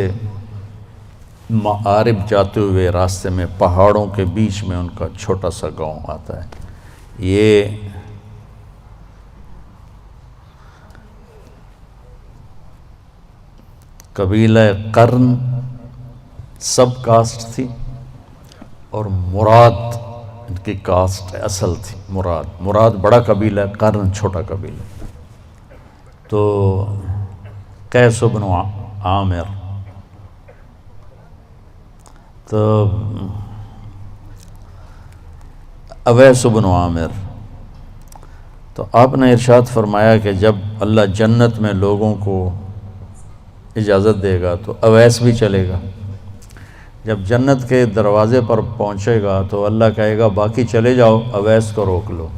معارب جاتے ہوئے راستے میں پہاڑوں کے بیچ میں ان کا چھوٹا سا گاؤں آتا ہے۔ یہ قبیلہ قرن سب کاسٹ تھی اور مراد ان کی کاسٹ اصل تھی، مراد بڑا قبیلہ، قرن چھوٹا قبیلہ۔ تو قیس بن عامر، تو اویس بن عامر، تو آپ نے ارشاد فرمایا کہ جب اللہ جنت میں لوگوں کو اجازت دے گا تو اویس بھی چلے گا، جب جنت کے دروازے پر پہنچے گا تو اللہ کہے گا باقی چلے جاؤ، اویس کو روک لو۔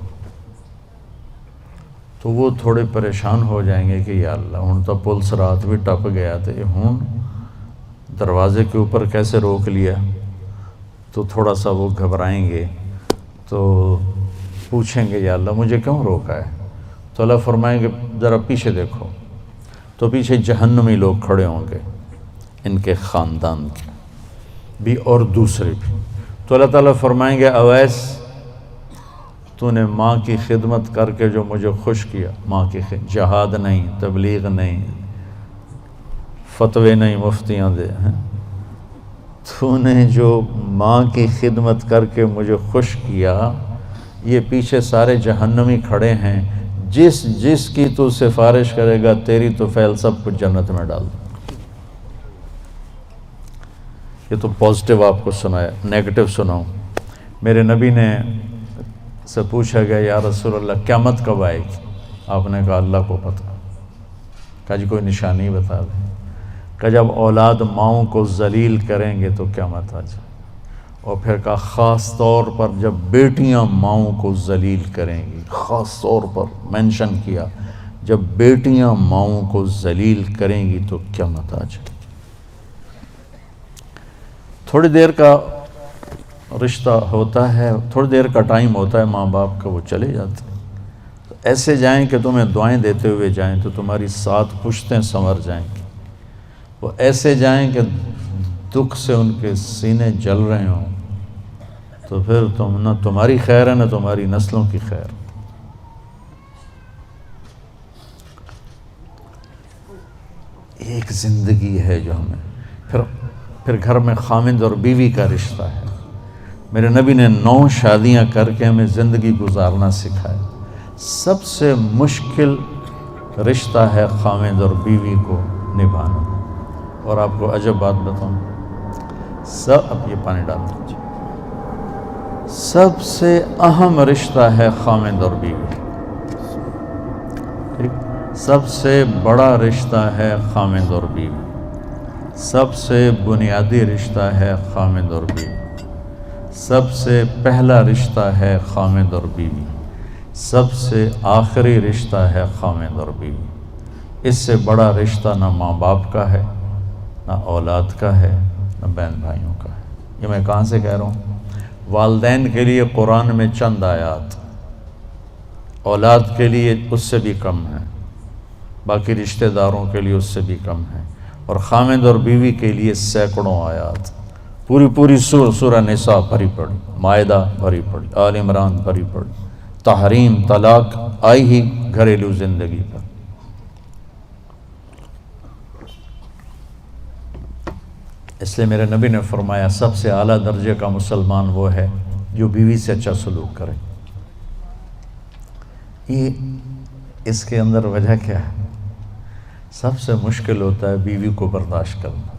تو وہ تھوڑے پریشان ہو جائیں گے کہ یا اللہ ہن تو پولیس رات بھی ٹپ گیا تھے، ہن دروازے کے اوپر کیسے روک لیا، تو تھوڑا سا وہ گھبرائیں گے، تو پوچھیں گے یا اللہ مجھے کیوں روکا ہے؟ تو اللہ فرمائیں گے ذرا پیچھے دیکھو، تو پیچھے جہنمی لوگ کھڑے ہوں گے، ان کے خاندان کے بھی اور دوسرے بھی۔ تو اللہ تعالیٰ فرمائیں گے اویس تو نے ماں کی خدمت کر کے جو مجھے خوش کیا، ماں کی جہاد نہیں، تبلیغ نہیں، فتوے نہیں مفتیاں دے ہیں، تو نے جو ماں کی خدمت کر کے مجھے خوش کیا، یہ پیچھے سارے جہنمی کھڑے ہیں، جس کی تو سفارش کرے گا تیری تو فعل سب کچھ جنت میں ڈال دو۔ یہ تو پازیٹیو آپ کو سنایا، نیگیٹو سناؤں۔ میرے نبی نے سے پوچھا گیا یا رسول اللہ قیامت کب آئے گی؟ آپ نے کہا اللہ کو پتہ۔ کہا جی کوئی نشانی بتا دیں۔ کہ جب اولاد ماؤں کو ذلیل کریں گے تو قیامت آ جائے، اور پھر کہا خاص طور پر جب بیٹیاں ماؤں کو ذلیل کریں گی، خاص طور پر مینشن کیا جب بیٹیاں ماؤں کو ذلیل کریں گی تو قیامت آ جائے۔ تھوڑی دیر کا رشتہ ہوتا ہے، تھوڑی دیر کا ٹائم ہوتا ہے ماں باپ کا، وہ چلے جاتے ہیں، تو ایسے جائیں کہ تمہیں دعائیں دیتے ہوئے جائیں تو تمہاری 7 پشتیں سنور جائیں گی، وہ ایسے جائیں کہ دکھ سے ان کے سینے جل رہے ہوں، تو پھر نہ تمہاری خیر ہے نہ تمہاری نسلوں کی خیر۔ ایک زندگی ہے جو ہمیں پھر گھر میں خامند اور بیوی کا رشتہ ہے. میرے نبی نے 9 شادیاں کر کے ہمیں زندگی گزارنا سکھایا. سب سے مشکل رشتہ ہے خامند اور بیوی کو نبھانا. اور آپ کو عجب بات بتاؤں، اب یہ پانی ڈال دیجیے، سب سے اہم رشتہ ہے خامند اور بیوی. ٹھیک، سب سے بڑا رشتہ ہے خامند اور بیوی، سب سے بنیادی رشتہ ہے خامند اور بیوی، سب سے پہلا رشتہ ہے خامند اور بیوی، سب سے آخری رشتہ ہے خامند اور بیوی. اس سے بڑا رشتہ نہ ماں باپ کا ہے، نہ اولاد کا ہے، نہ بہن بھائیوں کا ہے. یہ میں کہاں سے کہہ رہا ہوں؟ والدین کے لیے قرآن میں چند آیات، اولاد کے لیے اس سے بھی کم ہے، باقی رشتہ داروں کے لیے اس سے بھی کم ہے، اور خامند اور بیوی کے لیے سینکڑوں آیات. پوری سورہ نساء بھری پڑی، مائدہ بھری پڑی، آل عمران بھری پڑی. تحریم طلاق آئی ہی گھریلو زندگی پر. اس لیے میرے نبی نے فرمایا سب سے اعلیٰ درجے کا مسلمان وہ ہے جو بیوی سے اچھا سلوک کرے. یہ اس کے اندر وجہ کیا ہے؟ سب سے مشکل ہوتا ہے بیوی کو برداشت کرنا،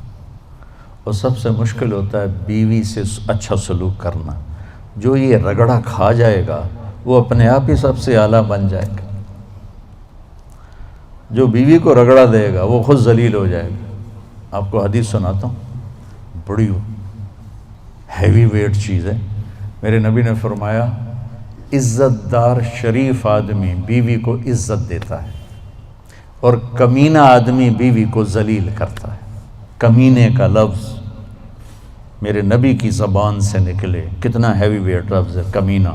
اور سب سے مشکل ہوتا ہے بیوی سے اچھا سلوک کرنا. جو یہ رگڑا کھا جائے گا وہ اپنے آپ ہی سب سے اعلیٰ بن جائے گا. جو بیوی کو رگڑا دے گا وہ خود ذلیل ہو جائے گا. آپ کو حدیث سناتا ہوں، بڑی ہیوی ویٹ چیز ہے. میرے نبی نے فرمایا عزت دار شریف آدمی بیوی کو عزت دیتا ہے، اور کمینہ آدمی بیوی کو ذلیل کرتا ہے. کمینے کا لفظ میرے نبی کی زبان سے نکلے، کتنا ہیوی ویٹ لفظ ہے کمینہ.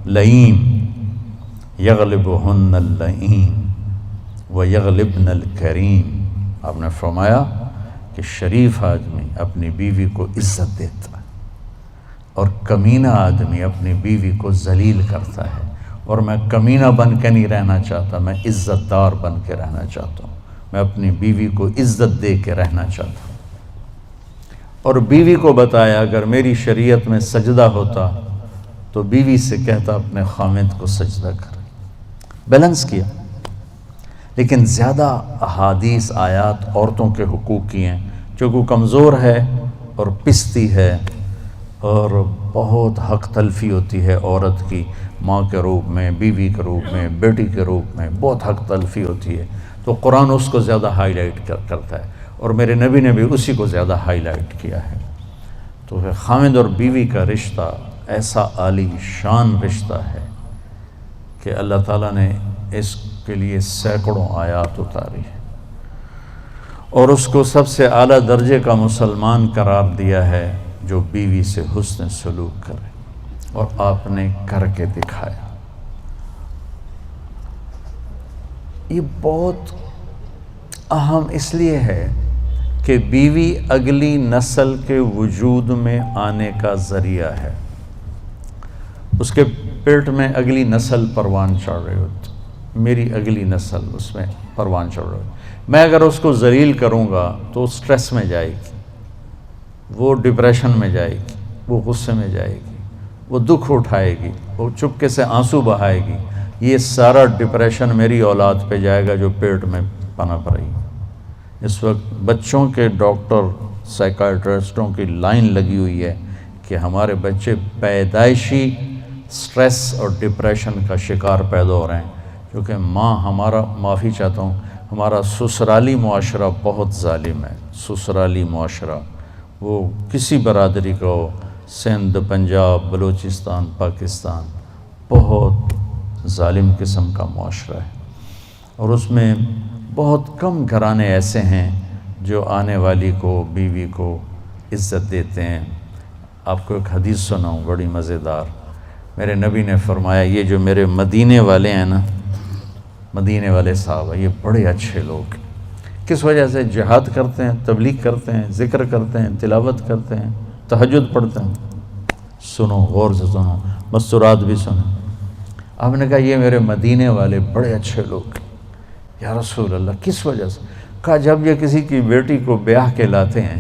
لئیم یغلبہن اللئیم ویغلبن الکریم. آپ نے فرمایا کہ شریف آدمی اپنی بیوی کو عزت دیتا ہے، اور کمینہ آدمی اپنی بیوی کو ذلیل کرتا ہے. اور میں کمینہ بن کے نہیں رہنا چاہتا، میں عزت دار بن کے رہنا چاہتا ہوں. میں اپنی بیوی کو عزت دے کے رہنا چاہتا ہوں. اور بیوی کو بتایا اگر میری شریعت میں سجدہ ہوتا تو بیوی سے کہتا اپنے خامند کو سجدہ کر. بیلنس کیا. لیکن زیادہ احادیث آیات عورتوں کے حقوق کی ہیں، جو کو کمزور ہے اور پستی ہے، اور بہت حق تلفی ہوتی ہے عورت کی، ماں کے روپ میں، بیوی کے روپ میں، بیٹی کے روپ میں بہت حق تلفی ہوتی ہے. تو قرآن اس کو زیادہ ہائی لائٹ کرتا ہے، اور میرے نبی نے بھی اسی کو زیادہ ہائی لائٹ کیا ہے. تو پھر خامند اور بیوی کا رشتہ ایسا عالی شان رشتہ ہے کہ اللہ تعالیٰ نے اس کے لیے سینکڑوں آیات اتاری ہے، اور اس کو سب سے اعلیٰ درجے کا مسلمان قرار دیا ہے جو بیوی سے حسن سلوک کرے. اور آپ نے کر کے دکھایا. یہ بہت اہم اس لیے ہے کہ بیوی اگلی نسل کے وجود میں آنے کا ذریعہ ہے. اس کے پیٹ میں اگلی نسل پروان چڑھ رہی ہوتی، میری اگلی نسل اس میں پروان چڑھ رہی ہوتی. میں اگر اس کو ذلیل کروں گا تو سٹریس میں جائے گی، وہ ڈپریشن میں جائے گی، وہ غصے میں جائے گی، وہ دکھ اٹھائے گی، وہ چپکے سے آنسو بہائے گی. یہ سارا ڈپریشن میری اولاد پہ جائے گا جو پیٹ میں پنپ رہی. اس وقت بچوں کے ڈاکٹر سائیکائٹرسٹوں کی لائن لگی ہوئی ہے کہ ہمارے بچے پیدائشی سٹریس اور ڈپریشن کا شکار پیدا ہو رہے ہیں، کیونکہ ہمارا معافی چاہتا ہوں، ہمارا سسرالی معاشرہ بہت ظالم ہے. سسرالی معاشرہ وہ کسی برادری کا ہو، سندھ، پنجاب، بلوچستان، پاکستان، بہت ظالم قسم کا معاشرہ ہے. اور اس میں بہت کم گھرانے ایسے ہیں جو آنے والی کو، بیوی کو عزت دیتے ہیں. آپ کو ایک حدیث سناؤں بڑی مزیدار. میرے نبی نے فرمایا یہ جو میرے مدینے والے ہیں نا، مدینے والے صحابہ، یہ بڑے اچھے لوگ. کس وجہ سے؟ جہاد کرتے ہیں، تبلیغ کرتے ہیں، ذکر کرتے ہیں، تلاوت کرتے ہیں، تہجد پڑھتے ہیں. سنو، غور سے سنو، مستورات بھی سنو. آپ نے کہا یہ میرے مدینے والے بڑے اچھے لوگ. یا رسول اللہ کس وجہ سے؟ کہا جب یہ کسی کی بیٹی کو بیاہ کے لاتے ہیں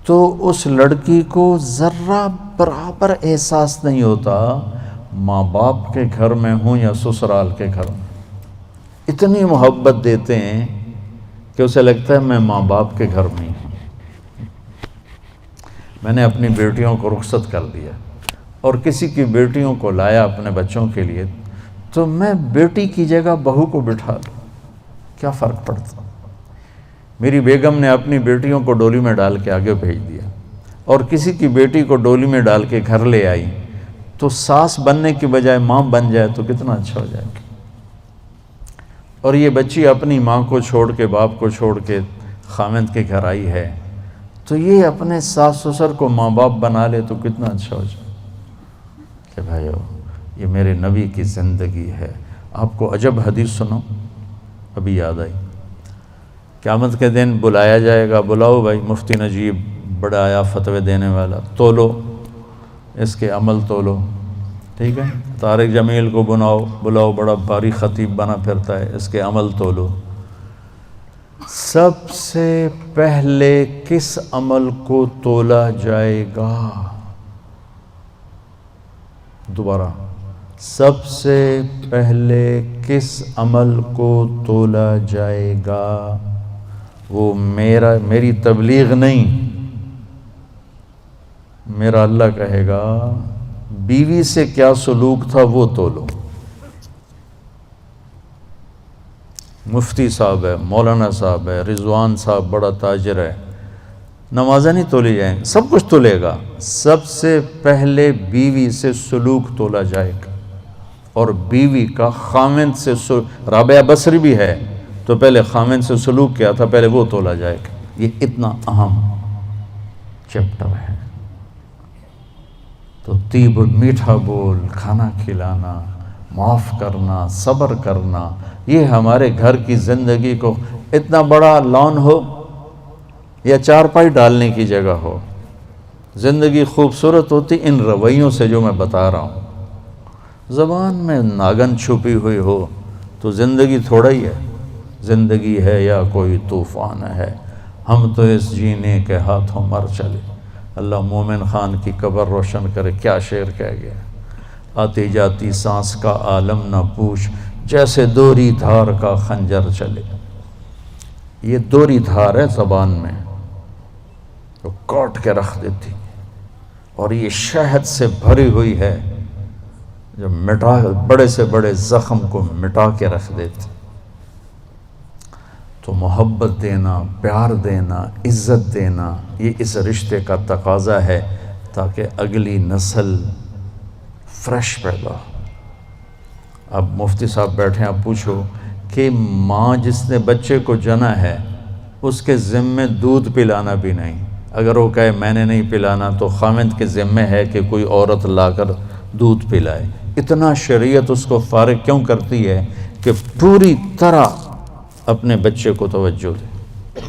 تو اس لڑکی کو ذرہ برابر احساس نہیں ہوتا ماں باپ کے گھر میں ہوں یا سسرال کے گھر میں. اتنی محبت دیتے ہیں کہ اسے لگتا ہے میں ماں باپ کے گھر میں ہی ہوں. میں نے اپنی بیٹیوں کو رخصت کر دیا اور کسی کی بیٹیوں کو لایا اپنے بچوں کے لیے تو میں بیٹی کی جگہ بہو کو بٹھا لوں، کیا فرق پڑتا. میری بیگم نے اپنی بیٹیوں کو ڈولی میں ڈال کے آگے بھیج دیا اور کسی کی بیٹی کو ڈولی میں ڈال کے گھر لے آئی تو ساس بننے کی بجائے ماں بن جائے تو کتنا اچھا ہو جائے گا. اور یہ بچی اپنی ماں کو چھوڑ کے باپ کو چھوڑ کے خاوند کے گھر آئی ہے تو یہ اپنے ساس سسر کو ماں باپ بنا لے تو کتنا اچھا ہو جائے کہ بھائیو یہ میرے نبی کی زندگی ہے. آپ کو عجب حدیث سنو، ابھی یاد آئی. قیامت کے دن بلایا جائے گا، بلاؤ بھائی مفتی نجیب بڑا آیا فتوے دینے والا، تولو اس کے عمل تولو، ٹھیک ہے. طارق جمیل کو بلاؤ بڑا بھاری خطیب بنا پھرتا ہے، اس کے عمل تولو. سب سے پہلے کس عمل کو تولا جائے گا؟ دوبارہ، سب سے پہلے کس عمل کو تولا جائے گا؟ وہ میری تبلیغ نہیں، میرا اللہ کہے گا بیوی سے کیا سلوک تھا وہ تولو. مفتی صاحب ہے، مولانا صاحب ہے، رضوان صاحب بڑا تاجر ہے، نمازیں نہیں تولی جائیں گے، سب کچھ تولے گا. سب سے پہلے بیوی سے سلوک تولا جائے گا اور بیوی کا خاوند سے رابعہ بصری بھی ہے تو پہلے خاوند سے سلوک کیا تھا، پہلے وہ تولا جائے گا. یہ اتنا اہم چیپٹر ہے. تو طیب میٹھا بول، کھانا کھلانا، معاف کرنا، صبر کرنا، یہ ہمارے گھر کی زندگی کو اتنا بڑا لان ہو یا چارپائی ڈالنے کی جگہ ہو، زندگی خوبصورت ہوتی ان رویوں سے جو میں بتا رہا ہوں. زبان میں ناگن چھپی ہوئی ہو تو زندگی تھوڑا ہی ہے. زندگی ہے یا کوئی طوفان ہے، ہم تو اس جینے کے ہاتھوں مر چلے. اللہ مومن خان کی قبر روشن کرے، کیا شعر کہہ گیا. آتی جاتی سانس کا عالم نہ پوچھ، جیسے دوری دھار کا خنجر چلے. یہ دوری دھار ہے زبان میں، تو کاٹ کے رکھ دیتی، اور یہ شہد سے بھری ہوئی ہے جو بڑے سے بڑے زخم کو مٹا کے رکھ دیتی. تو محبت دینا، پیار دینا، عزت دینا، یہ اس رشتے کا تقاضا ہے تاکہ اگلی نسل فریش پیدا ہو. اب مفتی صاحب بیٹھے ہیں، آپ پوچھو کہ ماں جس نے بچے کو جنا ہے اس کے ذمے دودھ پلانا بھی نہیں. اگر وہ کہے میں نے نہیں پلانا تو خاوند کے ذمے ہے کہ کوئی عورت لا کر دودھ پلائے. اتنا شریعت اس کو فارغ کیوں کرتی ہے کہ پوری طرح اپنے بچے کو توجہ دے.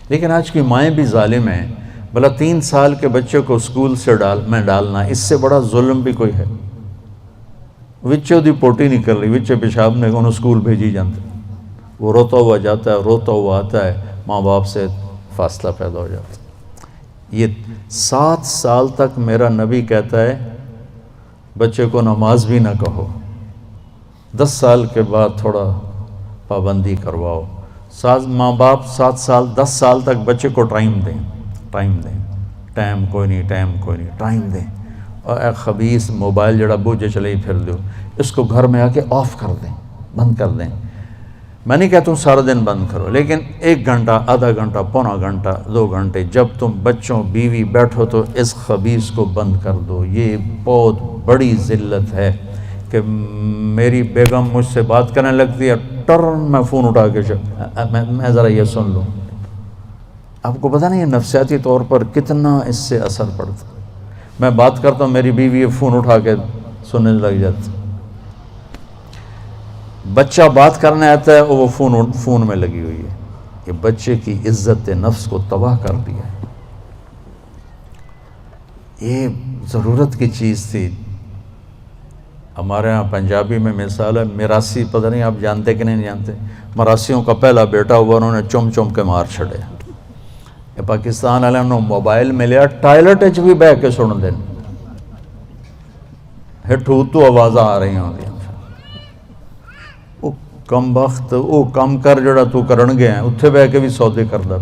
لیکن آج کی مائیں بھی ظالم ہیں. بھلا 3 سال کے بچے کو اسکول سے ڈالنا، اس سے بڑا ظلم بھی کوئی ہے؟ وچے دی پوٹی نہیں کر رہی، وچے پیشاب نے انہوں اسکول بھیجی جانتے، وہ روتا ہوا جاتا ہے، روتا ہوا آتا ہے، ماں باپ سے فاصلہ پیدا ہو جاتا ہے. یہ 7 سال تک میرا نبی کہتا ہے بچے کو نماز بھی نہ کہو، 10 سال کے بعد تھوڑا پابندی کرواؤ. ماں باپ 7 سال 10 سال تک بچے کو ٹائم دیں، ٹائم کوئی نہیں، ٹائم دیں. اور اے خبیث موبائل جڑا بوجھے چلے ہی پھر دو، اس کو گھر میں آ کے آف کر دیں، بند کر دیں. میں نہیں کہتا ہوں سارا دن بند کرو، لیکن 1 گھنٹہ، آدھا گھنٹہ، پونا گھنٹہ، 2 گھنٹے جب تم بچوں بیوی بیٹھو تو اس خبیث کو بند کر دو. یہ بہت بڑی ذلت ہے کہ میری بیگم مجھ سے بات کرنے لگتی ہے، ٹرن میں فون اٹھا کے میں ذرا یہ سن لوں. آپ کو پتہ نہیں ہے نفسیاتی طور پر کتنا اس سے اثر پڑتا. میں بات کرتا ہوں، میری بیوی فون اٹھا کے سننے لگ جاتی. بچہ بات کرنے آتا ہے وہ فون میں لگی ہوئی ہے. یہ بچے کی عزت نفس کو تباہ کر دیا ہے. یہ ضرورت کی چیز تھی. ہمارے ہاں پنجابی میں مثال ہے میراسی، پتہ نہیں آپ جانتے کہ نہیں جانتے، مراسیوں کا پہلا بیٹا ہوا انہوں نے چم چم کے مار چھڑے. یہ پاکستان والے انہوں موبائل ملیا ٹائلٹ چ بھی بہ کے سن دیں ہٹھو تو آوازاں آ رہی ہوں. وہ کم وقت وہ کم کر جڑا تو کرن گیا ہے اتھے بہ کے بھی سودے کردا.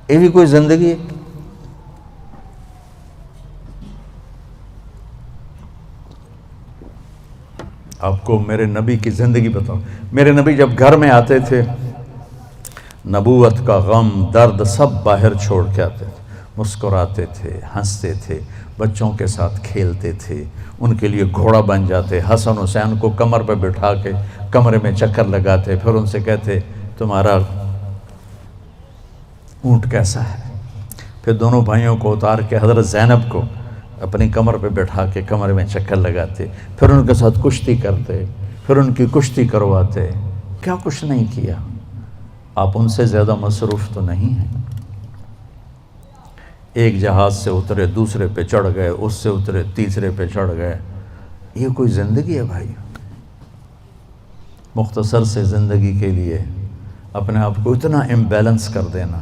یہ بھی کوئی زندگی ہے؟ آپ کو میرے نبی کی زندگی بتاؤ. میرے نبی جب گھر میں آتے تھے نبوت کا غم درد سب باہر چھوڑ کے آتے تھے، مسکراتے تھے، ہنستے تھے، بچوں کے ساتھ کھیلتے تھے، ان کے لیے گھوڑا بن جاتے، حسن حسین کو کمر پہ بٹھا کے کمرے میں چکر لگاتے، پھر ان سے کہتے تمہارا اونٹ کیسا ہے. پھر دونوں بھائیوں کو اتار کے حضرت زینب کو اپنی کمر پہ بٹھا کے کمرے میں چکر لگاتے، پھر ان کے ساتھ کشتی کرتے، پھر ان کی کشتی کرواتے. کیا کچھ نہیں کیا. آپ ان سے زیادہ مصروف تو نہیں ہیں. ایک جہاز سے اترے دوسرے پہ چڑھ گئے، اس سے اترے تیسرے پہ چڑھ گئے. یہ کوئی زندگی ہے بھائی؟ مختصر سے زندگی کے لیے اپنے آپ کو اتنا امبیلنس کر دینا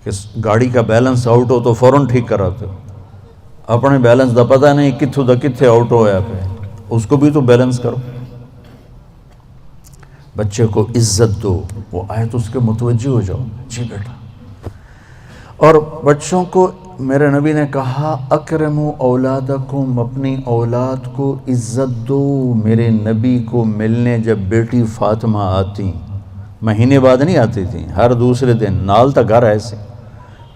کہ گاڑی کا بیلنس آؤٹ ہو تو فوراً ٹھیک کراتے ہو. اپنے بیلنس دا پتہ نہیں کتھوں دا کتھے آؤٹ ہویا پہ، اس کو بھی تو بیلنس کرو. بچے کو عزت دو، وہ آیت اس کے متوجہ ہو جاؤ. جی بیٹا. اور بچوں کو میرے نبی نے کہا اکرموا اولادکم، اپنی اولاد کو عزت دو. میرے نبی کو ملنے جب بیٹی فاطمہ آتی، مہینے بعد نہیں آتی تھیں، ہر دوسرے دن، نال تا گھر ایسے،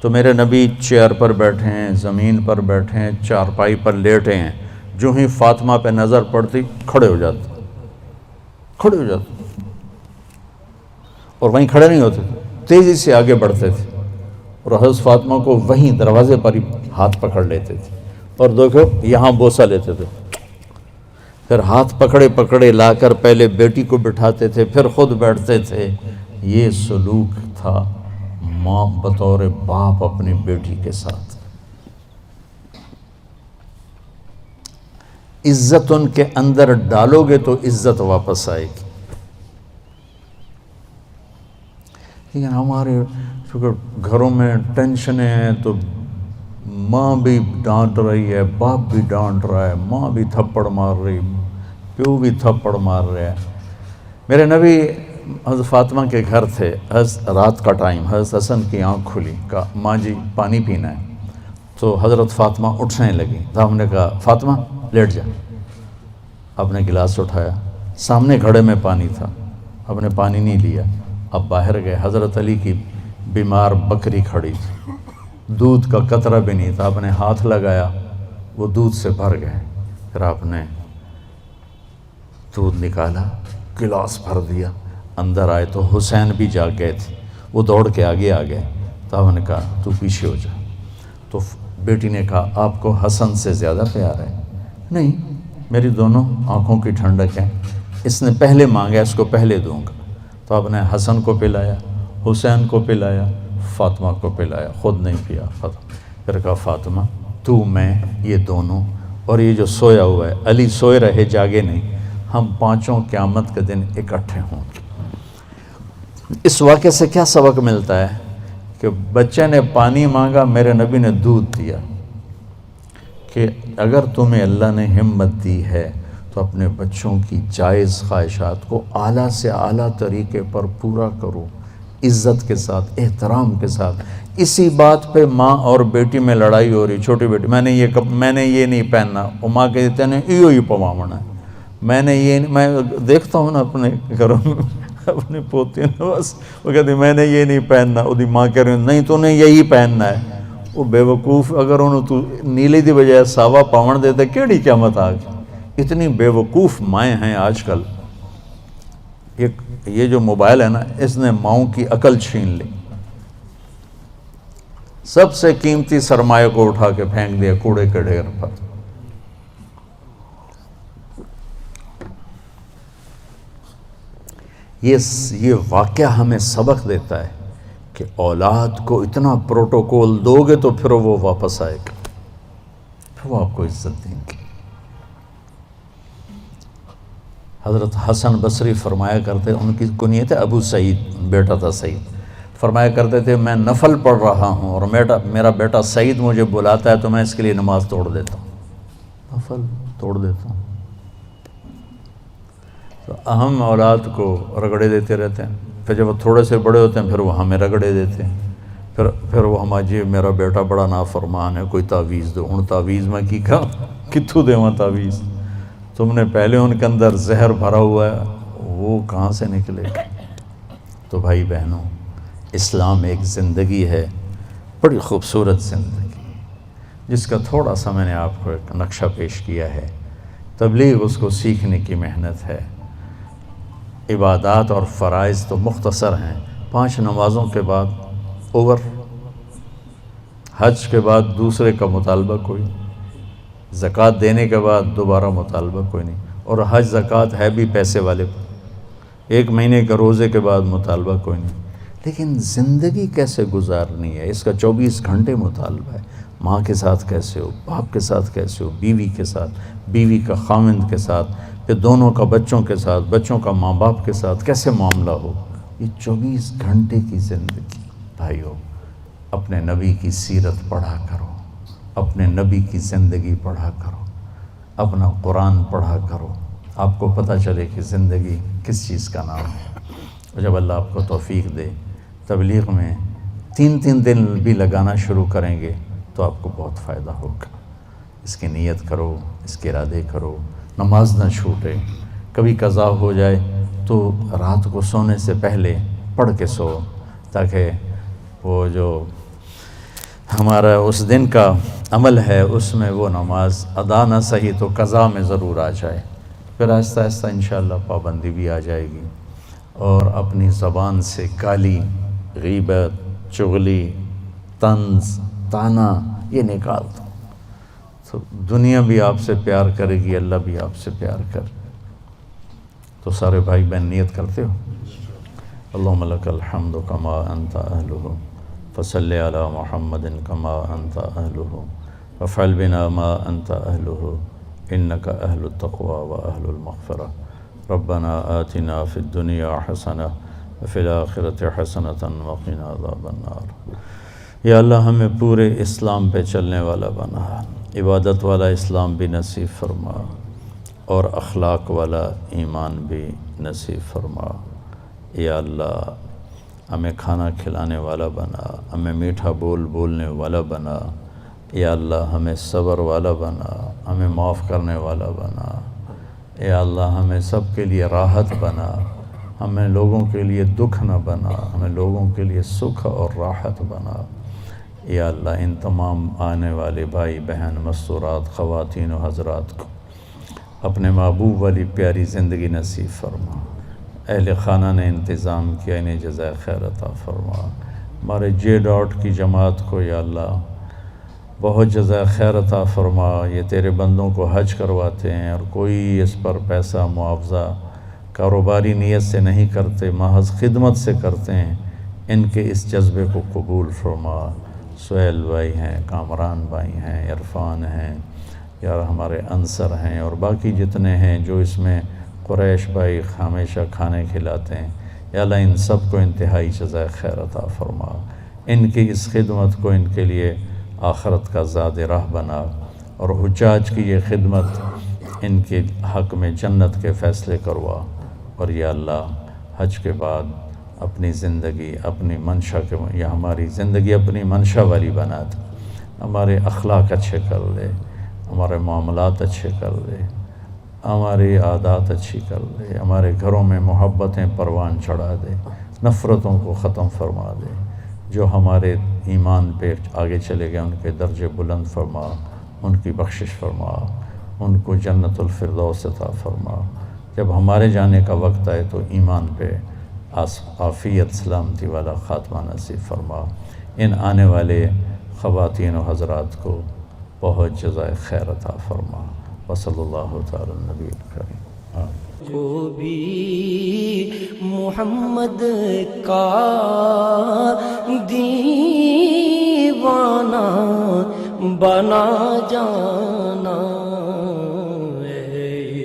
تو میرے نبی چیئر پر بیٹھے ہیں، زمین پر بیٹھے ہیں، چارپائی پر لیٹے ہیں، جو ہی فاطمہ پہ نظر پڑتی کھڑے ہو جاتے، کھڑے ہو جاتے، اور وہیں کھڑے نہیں ہوتے تھے، تیزی سے آگے بڑھتے تھے، اور حضرت فاطمہ کو وہیں دروازے پر ہی ہاتھ پکڑ لیتے تھے، اور دیکھو یہاں بوسہ لیتے تھے. پھر ہاتھ پکڑے پکڑے لا کر پہلے بیٹی کو بٹھاتے تھے، پھر خود بیٹھتے تھے. یہ سلوک تھا ماں بطور باپ اپنی بیٹی کے ساتھ. عزت ان کے اندر ڈالو گے تو عزت واپس آئے گی. لیکن ہمارے گھروں میں ٹینشنیں ہیں تو ماں بھی ڈانٹ رہی ہے، باپ بھی ڈانٹ رہا ہے، ماں بھی تھپڑ مار رہی، پیو بھی تھپڑ مار رہے ہیں. میرے نبی حضرت فاطمہ کے گھر تھے، رات کا ٹائم، حضرت حسن کی آنکھ کھلی، کہا ماں جی پانی پینا ہے. تو حضرت فاطمہ اٹھنے لگی، تو ہم نے کہا فاطمہ لیٹ جا. آپ نے گلاس اٹھایا، سامنے گھڑے میں پانی تھا، آپ نے پانی نہیں لیا. اب باہر گئے، حضرت علی کی بیمار بکری کھڑی تھی، دودھ کا قطرہ بھی نہیں تھا. آپ نے ہاتھ لگایا، وہ دودھ سے بھر گئے. پھر آپ نے دودھ نکالا، گلاس بھر دیا. اندر آئے تو حسین بھی جاگ گئے تھے، وہ دوڑ کے آگے آ گئے. تو ہم نے کہا تو پیچھے ہو جا. تو بیٹی نے کہا آپ کو حسن سے زیادہ پیار ہے؟ نہیں، میری دونوں آنکھوں کی ٹھنڈک ہے، اس نے پہلے مانگا، اس کو پہلے دوں گا. تو آپ نے حسن کو پلایا، حسین کو پلایا، فاطمہ کو پلایا، خود نہیں پیا. پھر کہا فاطمہ تو، میں، یہ دونوں، اور یہ جو سویا ہوا ہے، علی سوئے رہے جاگے نہیں، ہم پانچوں قیامت کے دن اکٹھے ہوں گے. اس واقعے سے کیا سبق ملتا ہے؟ کہ بچے نے پانی مانگا، میرے نبی نے دودھ دیا. کہ اگر تمہیں اللہ نے ہمت دی ہے تو اپنے بچوں کی جائز خواہشات کو اعلیٰ سے اعلیٰ طریقے پر پورا کرو، عزت کے ساتھ، احترام کے ساتھ. اسی بات پہ ماں اور بیٹی میں لڑائی ہو رہی. چھوٹی بیٹی میں نے یہ نہیں پہننا، وہ ماں کہتے ہیں ایو ہی پواونا ہے. میں دیکھتا ہوں نا اپنے گھروں میں اپنی پوتی نے، بس وہ کہتی میں نے یہ نہیں پہننا، وہ ماں کہہ رہی نہیں تو نے یہی پہننا ہے. وہ بے وقوف، اگر انہوں تو نیلے دی بجائے ساوا پاون دیتے کیڑی قیامت آ گئی. اتنی بے وقوف مائیں ہیں آج کل. یہ جو موبائل ہے نا، اس نے ماؤں کی عقل چھین لی. سب سے قیمتی سرمایہ کو اٹھا کے پھینک دیا کوڑے کے ڈھیر پر. یہ واقعہ ہمیں سبق دیتا ہے کہ اولاد کو اتنا پروٹوکول دو گے تو پھر وہ واپس آئے گا، پھر وہ آپ کو عزت دیں گے. حضرت حسن بصری فرمایا کرتے، ان کی کنیت ہے ابو سعید، بیٹا تھا سعید، فرمایا کرتے تھے میں نفل پڑھ رہا ہوں اور میرا بیٹا سعید مجھے بلاتا ہے تو میں اس کے لیے نماز توڑ دیتا ہوں، نفل توڑ دیتا ہوں۔ تو اہم اولاد کو رگڑے دیتے رہتے ہیں، پھر جب وہ تھوڑے سے بڑے ہوتے ہیں پھر وہ ہمیں رگڑے دیتے ہیں، پھر وہ ہمارا جی میرا بیٹا بڑا نافرمان ہے، کوئی تعویذ دو۔ ان تعویذ میں کی کہا کتھو دے وہاں تعویذ، تم نے پہلے ان کے اندر زہر بھرا ہوا ہے، وہ کہاں سے نکلے گا؟ تو بھائی بہنوں، اسلام ایک زندگی ہے، بڑی خوبصورت زندگی، جس کا تھوڑا سا میں نے آپ کو ایک نقشہ پیش کیا ہے۔ تبلیغ اس کو سیکھنے کی محنت ہے۔ عبادات اور فرائض تو مختصر ہیں، 5 نمازوں کے بعد اوور، حج کے بعد دوسرے کا مطالبہ کوئی، زکوٰۃ دینے کے بعد دوبارہ مطالبہ کوئی نہیں، اور حج زکوٰۃ ہے بھی پیسے والے پر، 1 مہینے کے روزے کے بعد مطالبہ کوئی نہیں۔ لیکن زندگی کیسے گزارنی ہے، اس کا 24 گھنٹے مطالبہ ہے۔ ماں کے ساتھ کیسے ہو، باپ کے ساتھ کیسے ہو، بیوی کے ساتھ، بیوی کا خاوند کے ساتھ، پھر دونوں کا بچوں کے ساتھ، بچوں کا ماں باپ کے ساتھ کیسے معاملہ ہو، یہ 24 گھنٹے کی زندگی۔ بھائیو، اپنے نبی کی سیرت پڑھا کرو، اپنے نبی کی زندگی پڑھا کرو، اپنا قرآن پڑھا کرو، آپ کو پتہ چلے کہ زندگی کس چیز کا نام ہے۔ اور جب اللہ آپ کو توفیق دے، تبلیغ میں 3 دن بھی لگانا شروع کریں گے تو آپ کو بہت فائدہ ہوگا۔ اس کی نیت کرو، اس کے ارادے کرو، نماز نہ چھوٹے، کبھی قضا ہو جائے تو رات کو سونے سے پہلے پڑھ کے سو، تاکہ وہ جو ہمارا اس دن کا عمل ہے اس میں وہ نماز ادا نہ صحیح تو قضا میں ضرور آ جائے، پھر آہستہ آہستہ انشاءاللہ پابندی بھی آ جائے گی، اور اپنی زبان سے گالی، غیبت، چغلی، طنز، طعنہ یہ نکال دو، تو دنیا بھی آپ سے پیار کرے گی، اللہ بھی آپ سے پیار کرے۔ تو سارے بھائی بہن نیت کرتے ہو؟ اللہم لک الحمد کما انت اہلہ فصلی علی محمد کما انت اہلہ وفعل بنا ما انت اہلہ انک اہل التقوی و اہل المغفرہ ربنا آتنا فی الدنیا حسنہ وفی الآخرۃ حسنۃ وقنا عذاب النار۔ یا اللہ ہمیں پورے اسلام پہ چلنے والا بنا، عبادت والا اسلام بھی نصیب فرما، اور اخلاق والا ایمان بھی نصیب فرما۔ یا اللہ ہمیں کھانا کھلانے والا بنا، ہمیں میٹھا بولنے والا بنا۔ یا اللہ ہمیں صبر والا بنا، ہمیں معاف کرنے والا بنا۔ یا اللہ ہمیں سب کے لیے راحت بنا، ہمیں لوگوں کے لیے دکھ نہ بنا، ہمیں لوگوں کے لیے سکھ اور راحت بنا۔ یا اللہ ان تمام آنے والے بھائی بہن، مستورات، خواتین و حضرات کو اپنے محبوب والی پیاری زندگی نصیب فرما۔ اہل خانہ نے انتظام کیا، انہیں جزائے خیر عطا فرما۔ ہمارے جے ڈاٹ کی جماعت کو یا اللہ بہت جزائے خیر عطا فرما۔ یہ تیرے بندوں کو حج کرواتے ہیں اور کوئی اس پر پیسہ معاوضہ کاروباری نیت سے نہیں کرتے، محض خدمت سے کرتے ہیں، ان کے اس جذبے کو قبول فرما۔ سہیل بھائی ہیں، کامران بھائی ہیں، عرفان ہیں، یا ہمارے انصر ہیں، اور باقی جتنے ہیں جو اس میں قریش بھائی ہمیشہ کھانے کھلاتے ہیں، یا اللہ ان سب کو انتہائی جزائے خیر عطا فرما۔ ان کی اس خدمت کو ان کے لیے آخرت کا زاد راہ بنا، اور حجاج کی یہ خدمت ان کے حق میں جنت کے فیصلے کروا۔ اور یا اللہ حج کے بعد اپنی زندگی اپنی منشا کے، یا ہماری زندگی اپنی منشا والی بنا دے، ہمارے اخلاق اچھے کر لے، ہمارے معاملات اچھے کر لے، ہماری عادات اچھی کر دے، ہمارے گھروں میں محبتیں پروان چڑھا دے، نفرتوں کو ختم فرما دے۔ جو ہمارے ایمان پہ آگے چلے گئے ان کے درجے بلند فرما، ان کی بخشش فرما، ان کو جنت الفردوس عطا فرما۔ جب ہمارے جانے کا وقت آئے تو ایمان پہ عافیت سلامتی والا خاتمہ نصیب فرما۔ ان آنے والے خواتین و حضرات کو بہت جزائے خیر عطا فرما۔ وصلی اللہ تعالی النبی الکریم۔
کو بھی محمد کا دیوانہ بنا جانا،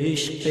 عشق